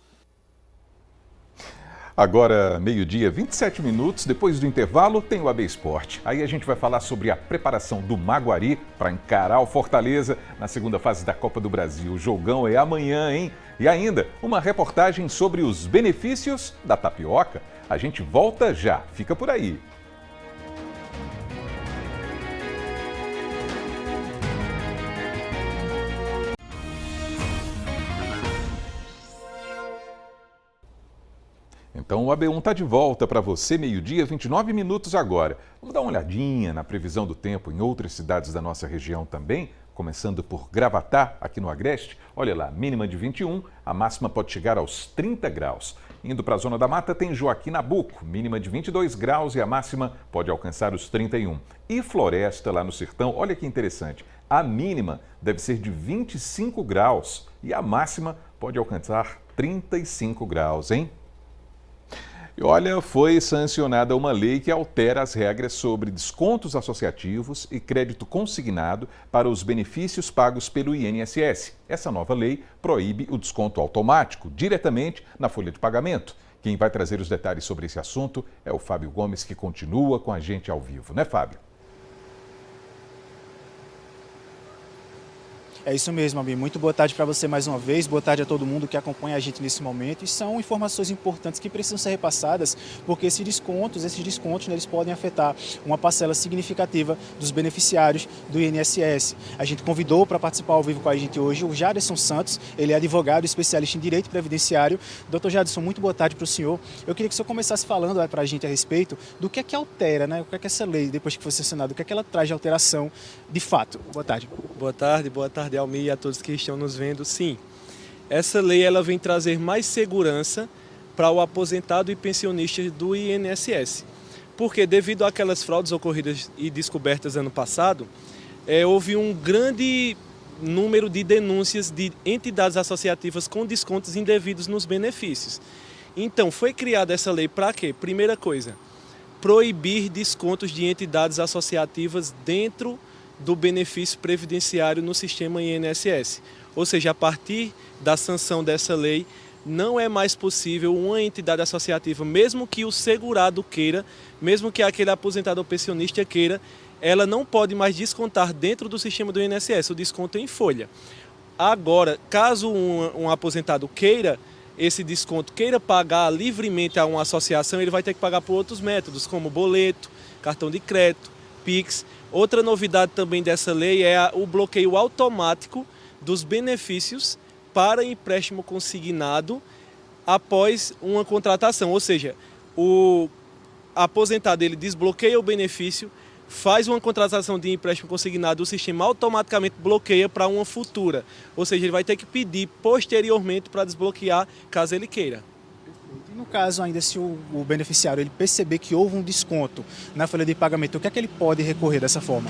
Agora, meio-dia, 27 minutos, depois do intervalo, tem o AB Esporte. Aí a gente vai falar sobre a preparação do Maguari para encarar o Fortaleza na segunda fase da Copa do Brasil. O jogão é amanhã, hein? E ainda, uma reportagem sobre os benefícios da tapioca. A gente volta já, fica por aí. Então o AB1 está de volta para você, meio-dia, 29 minutos agora. Vamos dar uma olhadinha na previsão do tempo em outras cidades da nossa região também, começando por Gravatá, aqui no Agreste. Olha lá, mínima de 21, a máxima pode chegar aos 30 graus. Indo para a Zona da Mata tem Joaquim Nabuco, mínima de 22 graus e a máxima pode alcançar os 31. E Floresta, lá no Sertão, olha que interessante, a mínima deve ser de 25 graus e a máxima pode alcançar 35 graus, hein? E olha, foi sancionada uma lei que altera as regras sobre descontos associativos e crédito consignado para os benefícios pagos pelo INSS. Essa nova lei proíbe o desconto automático diretamente na folha de pagamento. Quem vai trazer os detalhes sobre esse assunto é o Fábio Gomes, que continua com a gente ao vivo, né, Fábio? É isso mesmo, Abi. Muito boa tarde para você mais uma vez. Boa tarde a todo mundo que acompanha a gente nesse momento. E são informações importantes que precisam ser repassadas, porque esses descontos, né, eles podem afetar uma parcela significativa dos beneficiários do INSS. A gente convidou para participar ao vivo com a gente hoje o Jadson Santos. Ele é advogado especialista em direito previdenciário. Doutor Jadson, muito boa tarde para o senhor. Eu queria que o senhor começasse falando para a gente a respeito do que é que altera, né? O que é que essa lei, depois que foi sancionada, o que é que ela traz de alteração de fato. Boa tarde. Boa tarde, Almir, e a todos que estão nos vendo. Sim, essa lei ela vem trazer mais segurança para o aposentado e pensionista do INSS. Porque devido àquelas fraudes ocorridas e descobertas ano passado, houve um grande número de denúncias de entidades associativas com descontos indevidos nos benefícios. Então, foi criada essa lei para quê? Primeira coisa, proibir descontos de entidades associativas dentro do benefício previdenciário no sistema INSS. Ou seja, a partir da sanção dessa lei, não é mais possível uma entidade associativa, mesmo que o segurado queira, mesmo que aquele aposentado ou pensionista queira, ela não pode mais descontar dentro do sistema do INSS, o desconto é em folha. Agora, caso um aposentado queira esse desconto, queira pagar livremente a uma associação, ele vai ter que pagar por outros métodos, como boleto, cartão de crédito, Pix. Outra novidade também dessa lei é o bloqueio automático dos benefícios para empréstimo consignado após uma contratação. Ou seja, o aposentado ele desbloqueia o benefício, faz uma contratação de empréstimo consignado, o sistema automaticamente bloqueia para uma futura. Ou seja, ele vai ter que pedir posteriormente para desbloquear, caso ele queira. No caso ainda, se o beneficiário ele perceber que houve um desconto na folha de pagamento, o que é que ele pode recorrer dessa forma?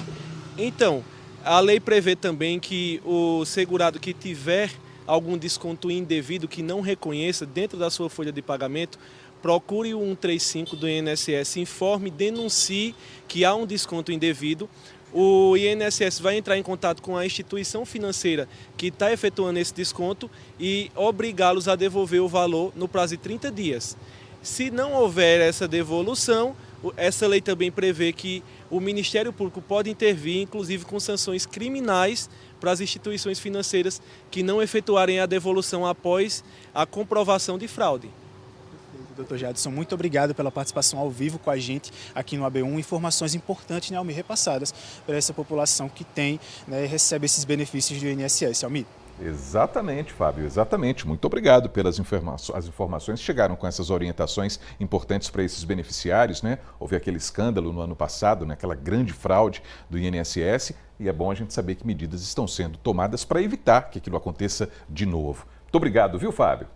Então, a lei prevê também que o segurado que tiver algum desconto indevido, que não reconheça dentro da sua folha de pagamento, procure o 135 do INSS, informe, denuncie que há um desconto indevido. O INSS vai entrar em contato com a instituição financeira que está efetuando esse desconto e obrigá-los a devolver o valor no prazo de 30 dias. Se não houver essa devolução, essa lei também prevê que o Ministério Público pode intervir, inclusive com sanções criminais para as instituições financeiras que não efetuarem a devolução após a comprovação de fraude. Dr. Jadson, muito obrigado pela participação ao vivo com a gente aqui no AB1. Informações importantes, né, Almir, repassadas para essa população que tem, né, e recebe esses benefícios do INSS. Almir. Exatamente, Fábio, exatamente. Muito obrigado pelas informações. As informações chegaram com essas orientações importantes para esses beneficiários, né? Houve aquele escândalo no ano passado, né? Aquela grande fraude do INSS, e é bom a gente saber que medidas estão sendo tomadas para evitar que aquilo aconteça de novo. Muito obrigado, viu, Fábio?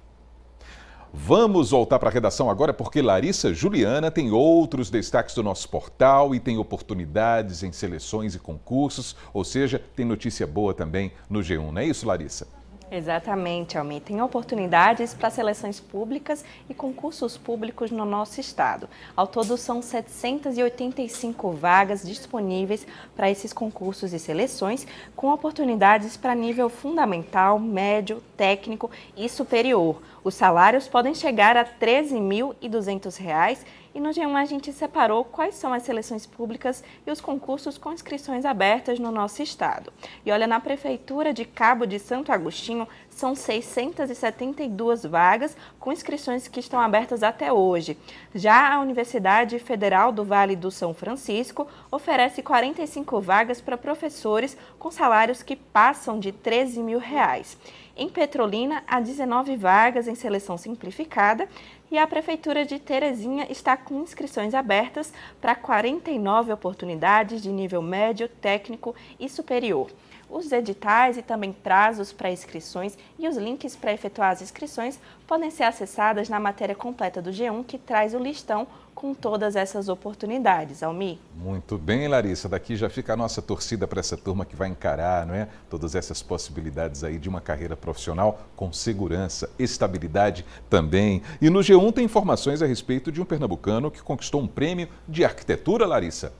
Vamos voltar para a redação agora, porque Larissa Juliana tem outros destaques do nosso portal e tem oportunidades em seleções e concursos, ou seja, tem notícia boa também no G1, não é isso, Larissa? Exatamente, Almir. Tem oportunidades para seleções públicas e concursos públicos no nosso estado. Ao todo, são 785 vagas disponíveis para esses concursos e seleções, com oportunidades para nível fundamental, médio, técnico e superior. Os salários podem chegar a R$ 13.200 e no G1 a gente separou quais são as seleções públicas e os concursos com inscrições abertas no nosso estado. E olha, na Prefeitura de Cabo de Santo Agostinho, são 672 vagas com inscrições que estão abertas até hoje. Já a Universidade Federal do Vale do São Francisco oferece 45 vagas para professores com salários que passam de R$ 13.000. Em Petrolina, há 19 vagas em seleção simplificada e a Prefeitura de Terezinha está com inscrições abertas para 49 oportunidades de nível médio, técnico e superior. Os editais e também prazos para inscrições e os links para efetuar as inscrições podem ser acessadas na matéria completa do G1, que traz o listão com todas essas oportunidades. Almir? Muito bem, Larissa. Daqui já fica a nossa torcida para essa turma que vai encarar, não é? Todas essas possibilidades aí de uma carreira profissional com segurança, estabilidade também. E no G1 tem informações a respeito de um pernambucano que conquistou um prêmio de arquitetura, Larissa.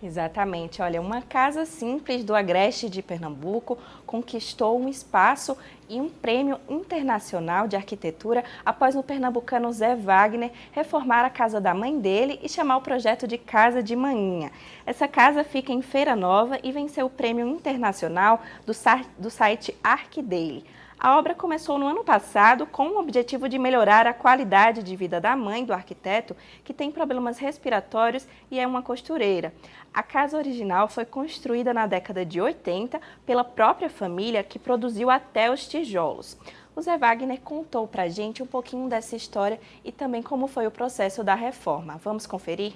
Exatamente. Olha, uma casa simples do Agreste de Pernambuco conquistou um espaço e um prêmio internacional de arquitetura após o pernambucano Zé Wagner reformar a casa da mãe dele e chamar o projeto de Casa de Manhinha. Essa casa fica em Feira Nova e venceu o prêmio internacional do site ArcDaily. A obra começou no ano passado com o objetivo de melhorar a qualidade de vida da mãe do arquiteto, que tem problemas respiratórios e é uma costureira. A casa original foi construída na década de 80 pela própria família, que produziu até os tijolos. O Zé Wagner contou pra gente um pouquinho dessa história e também como foi o processo da reforma. Vamos conferir?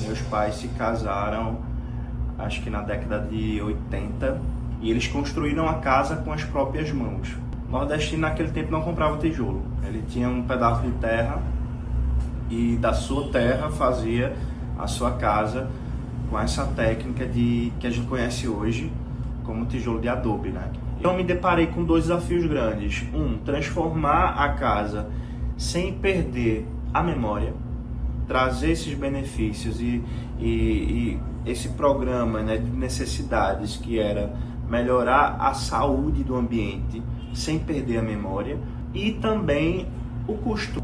Meus pais se casaram, acho que na década de 80, e eles construíram a casa com as próprias mãos. O nordestino naquele tempo não comprava tijolo. Ele tinha um pedaço de terra e da sua terra fazia a sua casa com essa técnica que a gente conhece hoje como tijolo de adobe, né? Eu me deparei com dois desafios grandes. Transformar a casa sem perder a memória. trazer esses benefícios e esse programa, né, de necessidades, que era melhorar a saúde do ambiente sem perder a memória e também o custo.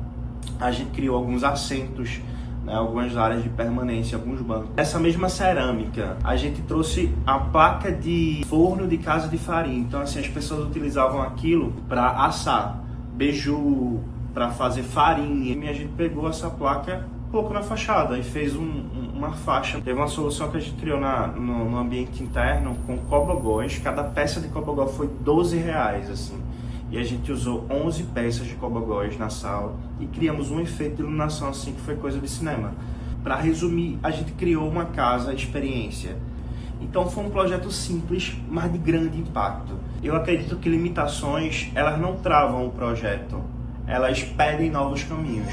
A gente criou alguns assentos, né, algumas áreas de permanência, alguns bancos. Essa mesma cerâmica, a gente trouxe a placa de forno de casa de farinha. Então, assim, as pessoas utilizavam aquilo para assar beiju, para fazer farinha. E a gente pegou essa placa, colocou na fachada e fez uma faixa. Teve uma solução que a gente criou no ambiente interno com cobogós. Cada peça de cobogó foi R$12, assim. E a gente usou 11 peças de cobogós na sala e criamos um efeito de iluminação, assim, que foi coisa de cinema. Para resumir, a gente criou uma casa experiência. Então foi um projeto simples, mas de grande impacto. Eu acredito que limitações, elas não travam o projeto, elas pedem novos caminhos.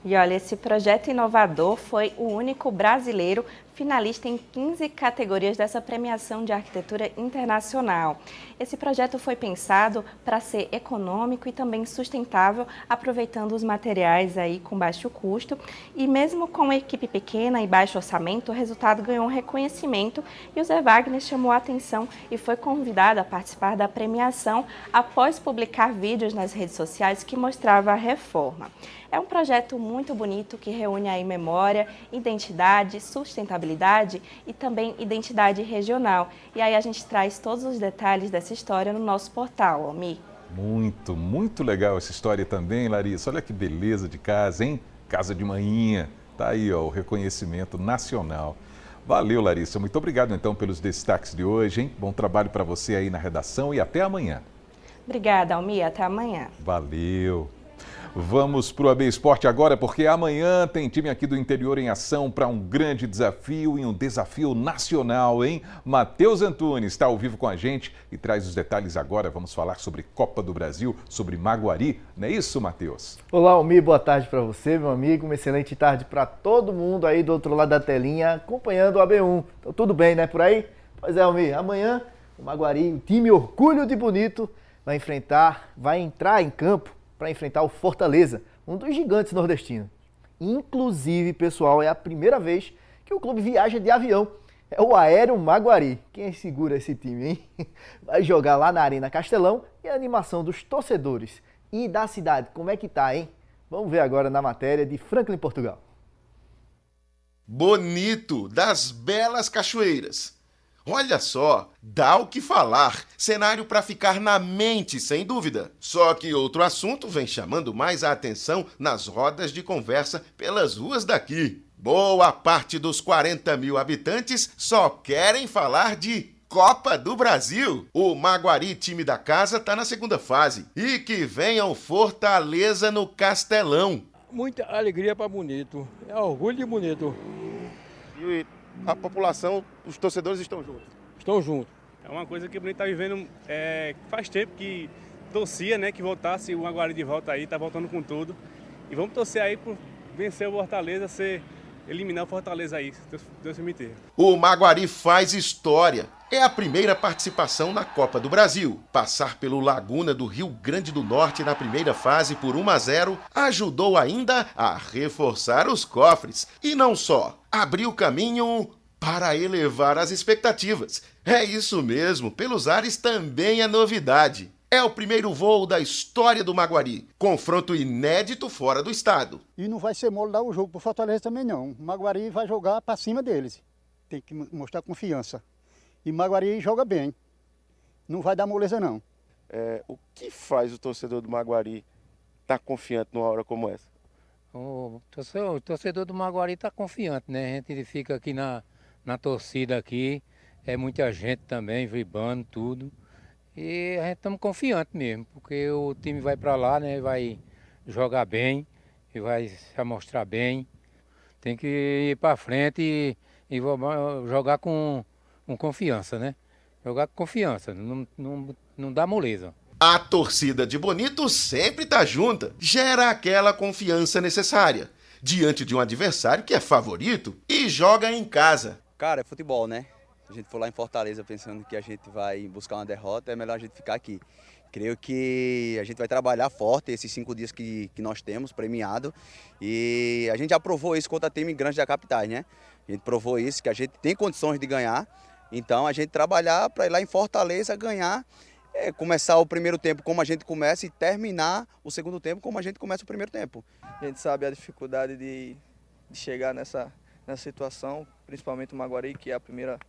E olha, esse projeto inovador foi o único brasileiro finalista em 15 categorias dessa premiação de arquitetura internacional. Esse projeto foi pensado para ser econômico e também sustentável, aproveitando os materiais aí com baixo custo. E mesmo com uma equipe pequena e baixo orçamento, o resultado ganhou um reconhecimento e o Zé Wagner chamou a atenção e foi convidado a participar da premiação após publicar vídeos nas redes sociais que mostrava a reforma. É um projeto muito bonito que reúne aí memória, identidade, sustentabilidade e também identidade regional. E aí a gente traz todos os detalhes dessa história no nosso portal, Mi. Muito legal essa história também, Larissa. Olha que beleza de casa, hein? Casa de manhinha. Tá aí, ó, o reconhecimento nacional. Valeu, Larissa. Muito obrigado, então, pelos destaques de hoje, hein? Bom trabalho para você aí na redação e até amanhã. Obrigada, Almi. Até amanhã. Valeu. Vamos para o AB Esporte agora, porque amanhã tem time aqui do interior em ação para um grande desafio e um desafio nacional, hein? Matheus Antunes está ao vivo com a gente e traz os detalhes agora. Vamos falar sobre Copa do Brasil, sobre Maguari. Não é isso, Matheus? Olá, Almi. Boa tarde para você, meu amigo. Uma excelente tarde para todo mundo aí do outro lado da telinha, acompanhando o AB1. Então, tudo bem, né, por aí? Pois é, Almi. Amanhã, o Maguari, o time Orgulho de Bonito, vai entrar em campo para enfrentar o Fortaleza, um dos gigantes nordestinos. Inclusive, pessoal, é a primeira vez que o clube viaja de avião. É o Aéreo Maguari. Quem segura esse time, hein? Vai jogar lá na Arena Castelão e a animação dos torcedores. E da cidade, como é que tá, hein? Vamos ver agora na matéria de Franklin, Portugal. Bonito, das belas cachoeiras. Olha só, dá o que falar, cenário para ficar na mente, sem dúvida. Só que outro assunto vem chamando mais a atenção nas rodas de conversa pelas ruas daqui. Boa parte dos 40 mil habitantes só querem falar de Copa do Brasil. O Maguari, time da casa, tá na segunda fase. E que venha o Fortaleza no Castelão. Muita alegria para Bonito, é orgulho de Bonito. E a população, os torcedores estão juntos? Estão juntos. É uma coisa que o Bonito está vivendo faz tempo que torcia, né, que voltasse o Maguari de volta aí, tá voltando com tudo. E vamos torcer aí por vencer o Fortaleza, eliminar o Fortaleza aí, se Deus permitir. O Maguari faz história. É a primeira participação na Copa do Brasil. Passar pelo Laguna do Rio Grande do Norte na primeira fase por 1-0 ajudou ainda a reforçar os cofres. E não só, abriu caminho para elevar as expectativas. É isso mesmo, pelos ares também é novidade. É o primeiro voo da história do Maguari. Confronto inédito fora do estado. E não vai ser mole dar o jogo pro Fortaleza também não. O Maguari vai jogar para cima deles. Tem que mostrar confiança. E o Maguari joga bem. Não vai dar moleza não. O que faz o torcedor do Maguari estar confiante numa hora como essa? O torcedor do Maguari está confiante, né? A gente fica aqui na torcida aqui. É muita gente também, vibrando, tudo. E a gente estamos confiantes mesmo, porque o time vai para lá, né? Vai jogar bem e vai se mostrar bem. Tem que ir para frente e jogar com confiança, né? Jogar com confiança, não dá moleza. A torcida de Bonito sempre tá junta, gera aquela confiança necessária, diante de um adversário que é favorito e joga em casa. Cara, é futebol, né? A gente for lá em Fortaleza pensando que a gente vai buscar uma derrota, é melhor a gente ficar aqui. Creio que a gente vai trabalhar forte esses 5 dias que nós temos premiado, e a gente já provou isso contra time grande da capital, né? A gente provou isso, que a gente tem condições de ganhar, então a gente trabalhar para ir lá em Fortaleza ganhar, começar o primeiro tempo como a gente começa e terminar o segundo tempo como a gente começa o primeiro tempo. A gente sabe a dificuldade de chegar nessa situação, principalmente o Maguari, que é a primeira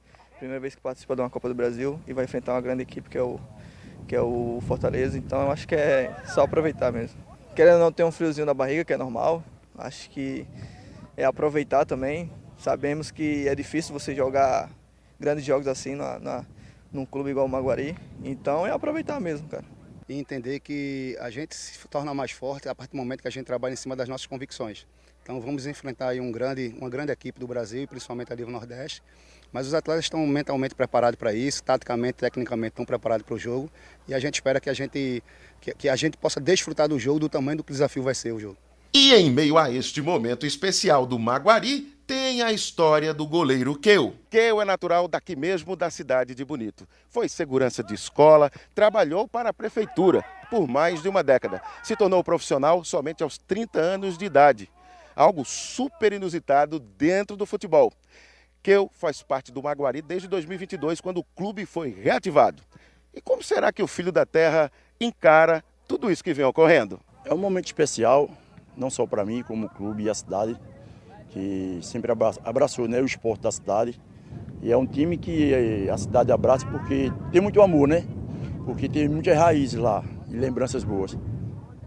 vez que participa de uma Copa do Brasil e vai enfrentar uma grande equipe que é o Fortaleza, então eu acho que é só aproveitar mesmo. Querendo ou não, ter um friozinho na barriga, que é normal, acho que é aproveitar também. Sabemos que é difícil você jogar grandes jogos assim num clube igual o Maguari, então é aproveitar mesmo, cara. E entender que a gente se torna mais forte a partir do momento que a gente trabalha em cima das nossas convicções. Então vamos enfrentar aí uma grande equipe do Brasil, principalmente a nível Nordeste, mas os atletas estão mentalmente preparados para isso, taticamente, tecnicamente estão preparados para o jogo, e a gente espera que a gente possa desfrutar do jogo, do tamanho do que o desafio vai ser o jogo. E em meio a este momento especial do Maguari, tem a história do goleiro Keu. Keu é natural daqui mesmo da cidade de Bonito. Foi segurança de escola, trabalhou para a prefeitura por mais de uma década. Se tornou profissional somente aos 30 anos de idade. Algo super inusitado dentro do futebol. Keu faz parte do Maguari desde 2022, quando o clube foi reativado. E como será que o filho da terra encara tudo isso que vem ocorrendo? É um momento especial, não só para mim, como o clube e a cidade, que sempre abraçou, né, o esporte da cidade. E é um time que a cidade abraça porque tem muito amor, né? Porque tem muitas raízes lá e lembranças boas.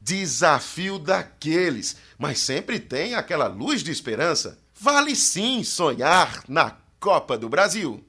Desafio daqueles, mas sempre tem aquela luz de esperança. Vale sim sonhar na Copa do Brasil.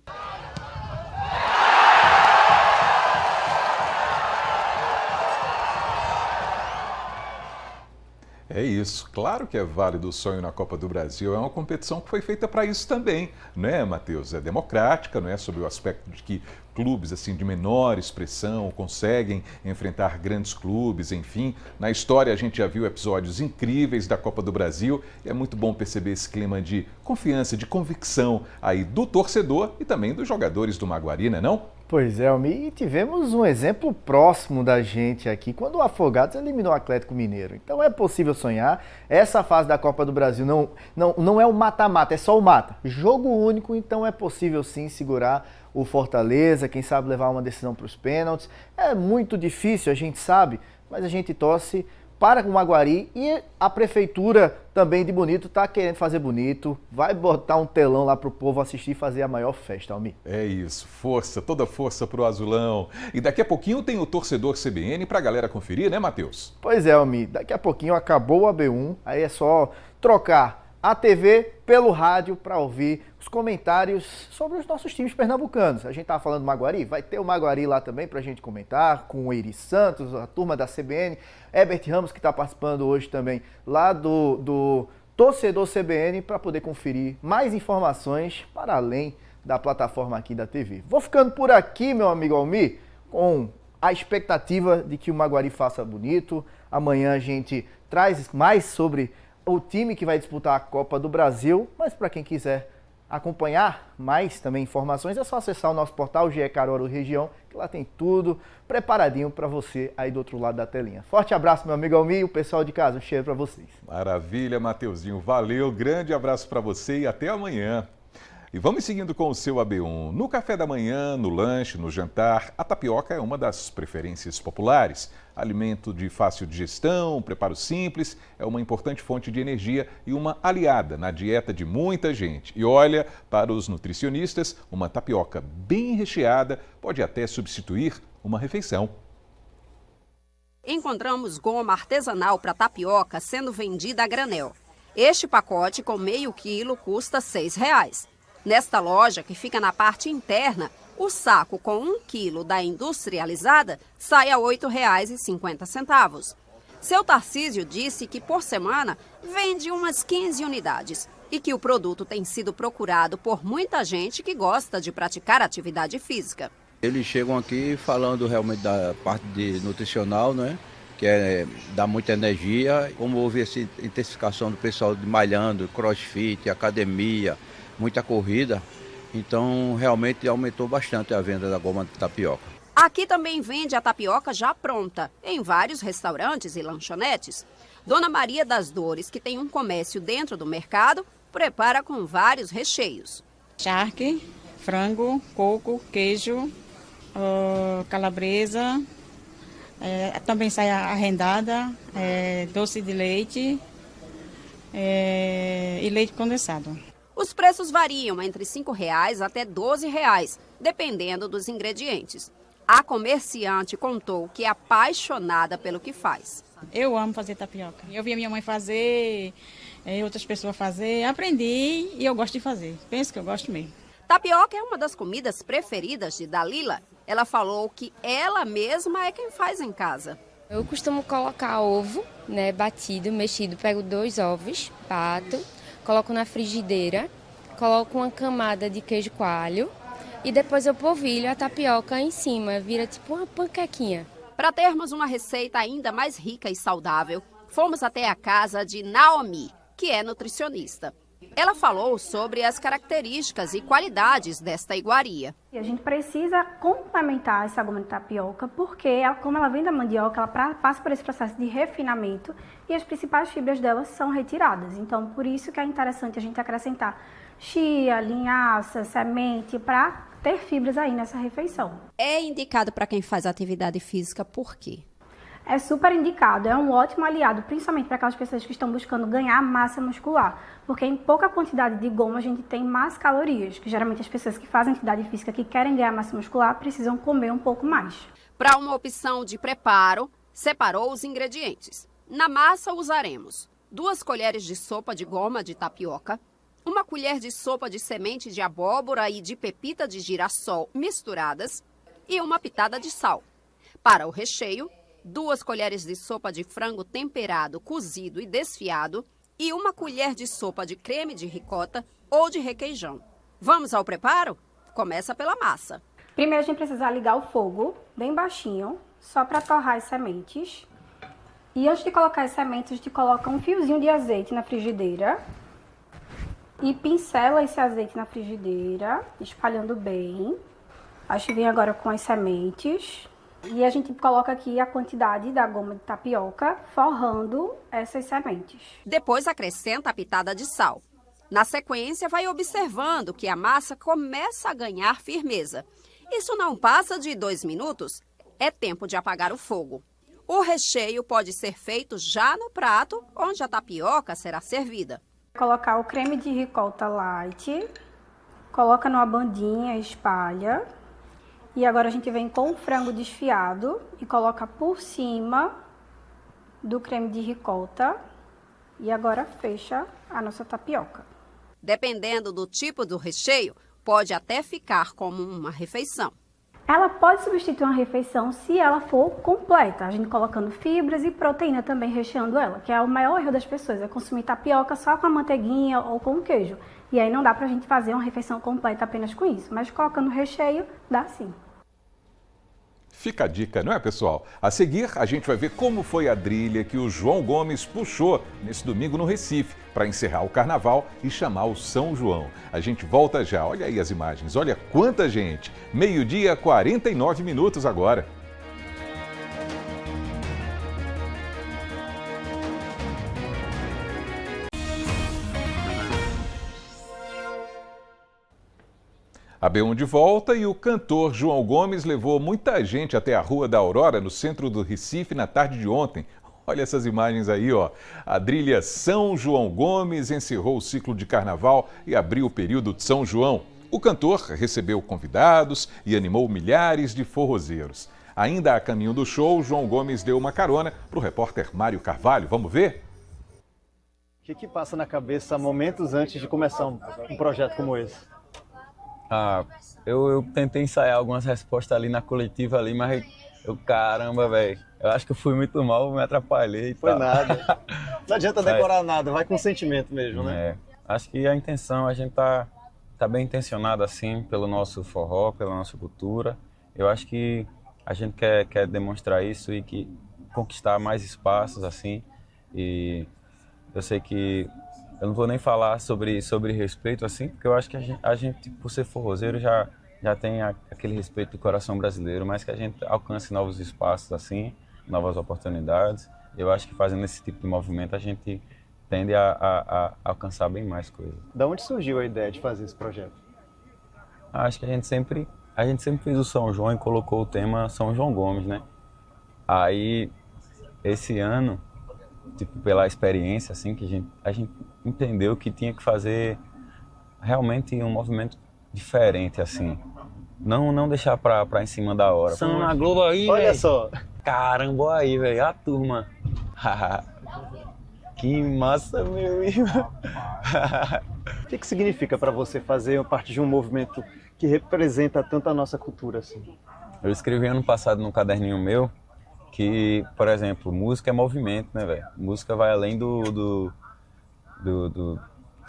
É isso, claro que é válido o sonho na Copa do Brasil, é uma competição que foi feita para isso também, né, Matheus? É democrática, não é? Sob o aspecto de que clubes assim de menor expressão conseguem enfrentar grandes clubes, enfim. Na história a gente já viu episódios incríveis da Copa do Brasil e é muito bom perceber esse clima de confiança, de convicção aí do torcedor e também dos jogadores do Maguari, né, não? Pois é, Almir, e tivemos um exemplo próximo da gente aqui, quando o Afogados eliminou o Atlético Mineiro. Então é possível sonhar. Essa fase da Copa do Brasil não é o mata-mata, é só o mata. Jogo único, então é possível sim segurar o Fortaleza, quem sabe levar uma decisão para os pênaltis. É muito difícil, a gente sabe, mas a gente torce para o Maguari e a prefeitura também de Bonito está querendo fazer bonito, vai botar um telão lá para o povo assistir e fazer a maior festa, Almir. É isso, força, toda força pro Azulão. E daqui a pouquinho tem o torcedor CBN para a galera conferir, né, Matheus? Pois é, Almir, daqui a pouquinho acabou o AB1, aí é só trocar a TV pelo rádio para ouvir os comentários sobre os nossos times pernambucanos. A gente estava falando do Maguari, vai ter o Maguari lá também para a gente comentar, com o Eri Santos, a turma da CBN, Herbert Ramos, que está participando hoje também lá do Torcedor CBN, para poder conferir mais informações para além da plataforma aqui da TV. Vou ficando por aqui, meu amigo Almir, com a expectativa de que o Maguari faça bonito. Amanhã a gente traz mais sobre o time que vai disputar a Copa do Brasil, mas para quem quiser acompanhar mais também informações, é só acessar o nosso portal GE Caruaru Região, que lá tem tudo preparadinho para você aí do outro lado da telinha. Forte abraço, meu amigo Almir, e o pessoal de casa, um cheiro para vocês. Maravilha, Mateuzinho, valeu, grande abraço para você e até amanhã. E vamos seguindo com o seu AB1. No café da manhã, no lanche, no jantar, a tapioca é uma das preferências populares. Alimento de fácil digestão, preparo simples, é uma importante fonte de energia e uma aliada na dieta de muita gente. E olha, para os nutricionistas, uma tapioca bem recheada pode até substituir uma refeição. Encontramos goma artesanal para tapioca sendo vendida a granel. Este pacote com meio quilo custa R$ 6. Nesta loja, que fica na parte interna, o saco com 1 quilo da industrializada sai a R$ 8,50. Seu Tarcísio disse que por semana vende umas 15 unidades e que o produto tem sido procurado por muita gente que gosta de praticar atividade física. Eles chegam aqui falando realmente da parte de nutricional, né? Que dá muita energia. Como houve essa intensificação do pessoal de malhando, crossfit, academia, muita corrida, então realmente aumentou bastante a venda da goma de tapioca. Aqui também vende a tapioca já pronta, em vários restaurantes e lanchonetes. Dona Maria das Dores, que tem um comércio dentro do mercado, prepara com vários recheios. Charque, frango, coco, queijo, calabresa, também sai arrendada, doce de leite e leite condensado. Os preços variam entre R$ 5,00 até R$ 12,00, dependendo dos ingredientes. A comerciante contou que é apaixonada pelo que faz. Eu amo fazer tapioca. Eu vi a minha mãe fazer, outras pessoas fazer, aprendi e eu gosto de fazer. Penso que eu gosto mesmo. Tapioca é uma das comidas preferidas de Dalila. Ela falou que ela mesma é quem faz em casa. Eu costumo colocar ovo, né, batido, mexido. Pego 2 ovos, bato, coloco na frigideira, coloco uma camada de queijo coalho e depois eu polvilho a tapioca em cima, vira tipo uma panquequinha. Para termos uma receita ainda mais rica e saudável, fomos até a casa de Naomi, que é nutricionista. Ela falou sobre as características e qualidades desta iguaria. A gente precisa complementar essa goma de tapioca porque, como ela vem da mandioca, ela passa por esse processo de refinamento e as principais fibras dela são retiradas. Então, por isso que é interessante a gente acrescentar chia, linhaça, semente, para ter fibras aí nessa refeição. É indicado para quem faz atividade física por quê? É super indicado, é um ótimo aliado, principalmente para aquelas pessoas que estão buscando ganhar massa muscular, porque em pouca quantidade de goma a gente tem mais calorias, que geralmente as pessoas que fazem atividade física que querem ganhar massa muscular precisam comer um pouco mais. Para uma opção de preparo, separou os ingredientes. Na massa usaremos 2 colheres de sopa de goma de tapioca, 1 colher de sopa de semente de abóbora e de pepita de girassol misturadas e 1 pitada de sal. Para o recheio, 2 colheres de sopa de frango temperado, cozido e desfiado e 1 colher de sopa de creme de ricota ou de requeijão. Vamos ao preparo? Começa pela massa. Primeiro a gente precisa ligar o fogo bem baixinho, só para torrar as sementes. E antes de colocar as sementes, a gente coloca um fiozinho de azeite na frigideira e pincela esse azeite na frigideira, espalhando bem. A gente vem agora com as sementes. E a gente coloca aqui a quantidade da goma de tapioca, forrando essas sementes. Depois acrescenta a pitada de sal. Na sequência, vai observando que a massa começa a ganhar firmeza. Isso não passa de 2 minutos. É tempo de apagar o fogo. O recheio pode ser feito já no prato, onde a tapioca será servida. Colocar o creme de ricota light, coloca numa bandinha, espalha. E agora a gente vem com o frango desfiado e coloca por cima do creme de ricota. E agora fecha a nossa tapioca. Dependendo do tipo do recheio, pode até ficar como uma refeição. Ela pode substituir uma refeição se ela for completa, a gente colocando fibras e proteína também recheando ela, que é o maior erro das pessoas, é consumir tapioca só com a manteiguinha ou com o queijo. E aí não dá pra gente fazer uma refeição completa apenas com isso, mas colocando recheio, dá sim. Fica a dica, não é, pessoal? A seguir, a gente vai ver como foi a trilha que o João Gomes puxou nesse domingo no Recife para encerrar o carnaval e chamar o São João. A gente volta já. Olha aí as imagens, olha quanta gente. 12h, 49 minutos agora. A B1 de volta e o cantor João Gomes levou muita gente até a Rua da Aurora, no centro do Recife, na tarde de ontem. Olha essas imagens aí, ó. A trilha São João Gomes encerrou o ciclo de carnaval e abriu o período de São João. O cantor recebeu convidados e animou milhares de forrozeiros. Ainda a caminho do show, João Gomes deu uma carona para o repórter Mário Carvalho. Vamos ver? O que passa na cabeça momentos antes de começar um projeto como esse? Eu tentei ensaiar algumas respostas ali na coletiva ali, mas caramba, velho, eu acho que eu fui muito mal, me atrapalhei e Foi nada. Não adianta decorar nada, vai com sentimento mesmo, né? Acho que a intenção, a gente tá bem intencionado assim, pelo nosso forró, pela nossa cultura. Eu acho que a gente quer demonstrar isso e que conquistar mais espaços assim. E eu sei que eu não vou nem falar sobre respeito assim, porque eu acho que a gente por ser forrozeiro, já já tem aquele respeito do coração brasileiro, mas que a gente alcance novos espaços assim, novas oportunidades. Eu acho que fazendo esse tipo de movimento a gente tende a alcançar bem mais coisas. Da onde surgiu a ideia de fazer esse projeto? Acho que a gente sempre fez o São João e colocou o tema São João Gomes, né? Aí, esse ano, tipo, pela experiência, assim, que a gente entendeu que tinha que fazer realmente um movimento diferente, assim. Não deixar pra em cima da hora. São na Globo aí, olha véio. Só. Caramba, aí, velho, a turma. Que massa, meu irmão. O que significa para você fazer parte de um movimento que representa tanto a nossa cultura assim? Eu escrevi ano passado num caderninho meu que, por exemplo, música é movimento, né, velho? Música vai além do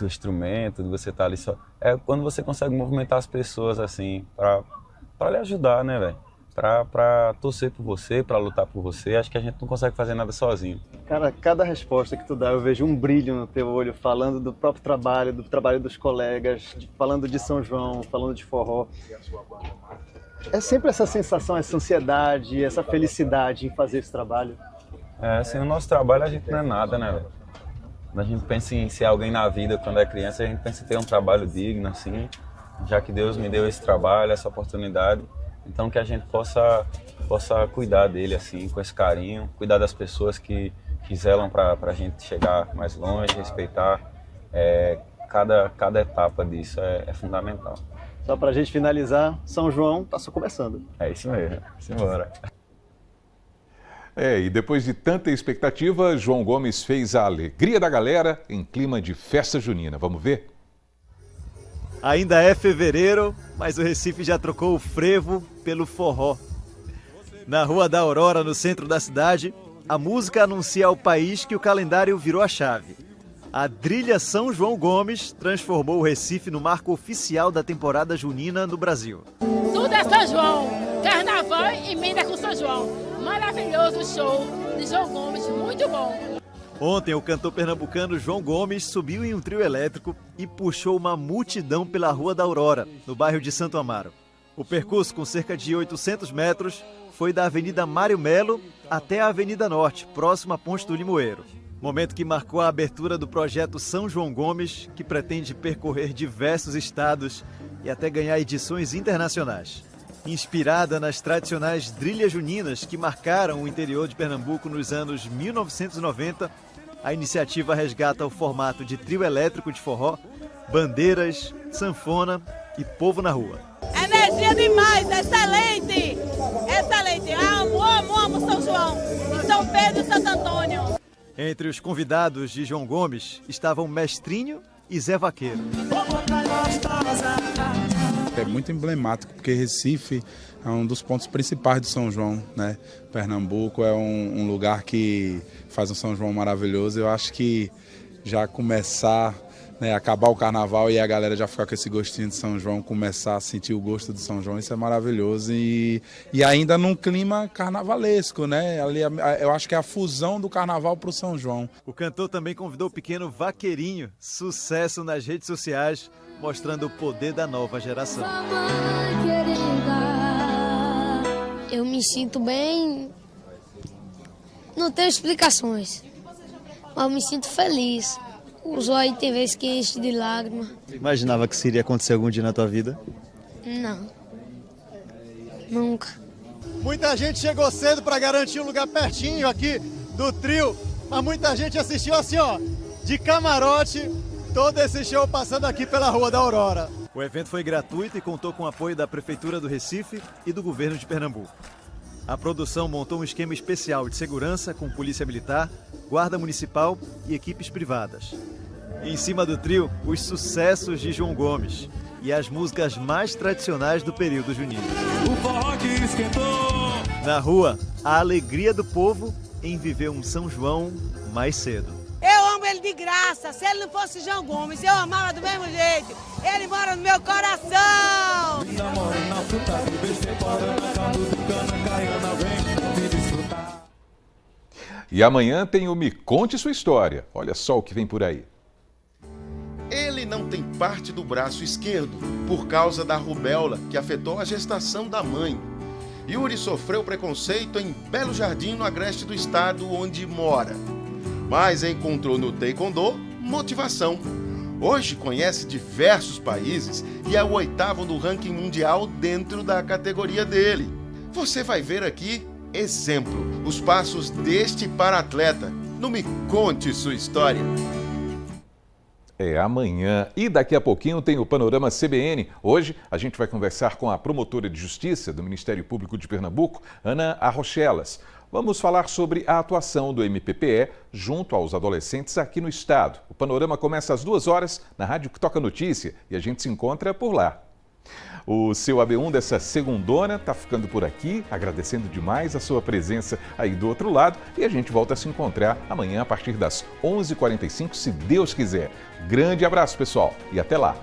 instrumento, de você estar ali só. É quando você consegue movimentar as pessoas assim, para lhe ajudar, né, velho? Para torcer por você, para lutar por você. Acho que a gente não consegue fazer nada sozinho. Cara, cada resposta que tu dá, eu vejo um brilho no teu olho, falando do próprio trabalho, do trabalho dos colegas, falando de São João, falando de forró. É sempre essa sensação, essa ansiedade, essa felicidade em fazer esse trabalho. Sem o nosso trabalho a gente não é nada, né, velho? Quando a gente pensa em ser alguém na vida quando é criança, a gente pensa em ter um trabalho digno, assim, já que Deus me deu esse trabalho, essa oportunidade. Então que a gente possa cuidar dele assim, com esse carinho, cuidar das pessoas que zelam para a gente chegar mais longe, respeitar cada etapa disso é fundamental. Só para a gente finalizar, São João está só começando. É isso mesmo, simbora. E depois de tanta expectativa, João Gomes fez a alegria da galera em clima de festa junina. Vamos ver? Ainda é fevereiro, mas o Recife já trocou o frevo pelo forró. Na Rua da Aurora, no centro da cidade, a música anuncia ao país que o calendário virou a chave. A Trilha São João Gomes transformou o Recife no marco oficial da temporada junina no Brasil. Tudo é São João, carnaval e emenda com São João. Maravilhoso show de João Gomes, muito bom. Ontem, o cantor pernambucano João Gomes subiu em um trio elétrico e puxou uma multidão pela Rua da Aurora, no bairro de Santo Amaro. O percurso, com cerca de 800 metros, foi da Avenida Mário Melo até a Avenida Norte, próximo à Ponte do Limoeiro. Momento que marcou a abertura do projeto São João Gomes, que pretende percorrer diversos estados e até ganhar edições internacionais. Inspirada nas tradicionais trilhas juninas que marcaram o interior de Pernambuco nos anos 1990, a iniciativa resgata o formato de trio elétrico de forró, bandeiras, sanfona e povo na rua. Energia demais, excelente! Excelente! Amo São João, e São Pedro e Santo Antônio. Entre os convidados de João Gomes estavam Mestrinho e Zé Vaqueiro. É muito emblemático, porque Recife é um dos pontos principais do São João, né? Pernambuco é um lugar que faz um São João maravilhoso. Eu acho que já começar, né, acabar o carnaval e a galera já ficar com esse gostinho de São João, começar a sentir o gosto do São João, isso é maravilhoso. E ainda num clima carnavalesco, né? Ali, eu acho que é a fusão do carnaval para o São João. O cantor também convidou o pequeno Vaqueirinho, sucesso nas redes sociais, mostrando o poder da nova geração. Eu me sinto bem, não tenho explicações, mas eu me sinto feliz. Os olhos tem vezes que enche de lágrimas. Imaginava que isso iria acontecer algum dia na tua vida? Não, nunca. Muita gente chegou cedo para garantir um lugar pertinho aqui do trio, mas muita gente assistiu assim, ó, de camarote, todo esse show passando aqui pela Rua da Aurora. O evento foi gratuito e contou com o apoio da Prefeitura do Recife e do Governo de Pernambuco. A produção montou um esquema especial de segurança com polícia militar, guarda municipal e equipes privadas. Em cima do trio, os sucessos de João Gomes e as músicas mais tradicionais do período junino. O forró que esquentou. Na rua, a alegria do povo em viver um São João mais cedo. Eu amo ele de graça. Se ele não fosse João Gomes, eu amava do mesmo jeito. Ele mora no meu coração. E amanhã tem o Me Conte Sua História. Olha só o que vem por aí. Ele não amputação em parte do braço esquerdo, por causa da rubéola que afetou a gestação da mãe. Yuri sofreu preconceito em Belo Jardim, no agreste do estado onde mora. Mas encontrou no Taekwondo motivação. Hoje conhece diversos países e é o 8º no ranking mundial dentro da categoria dele. Você vai ver aqui, exemplo, os passos deste para-atleta. Não me conte sua história. É amanhã e daqui a pouquinho tem o Panorama CBN. Hoje a gente vai conversar com a promotora de Justiça do Ministério Público de Pernambuco, Ana Arrochelas. Vamos falar sobre a atuação do MPPE junto aos adolescentes aqui no estado. O Panorama começa às 2h na Rádio que Toca Notícia e a gente se encontra por lá. O seu AB1 dessa segundona está ficando por aqui, agradecendo demais a sua presença aí do outro lado e a gente volta a se encontrar amanhã a partir das 11h45, se Deus quiser. Grande abraço, pessoal, e até lá!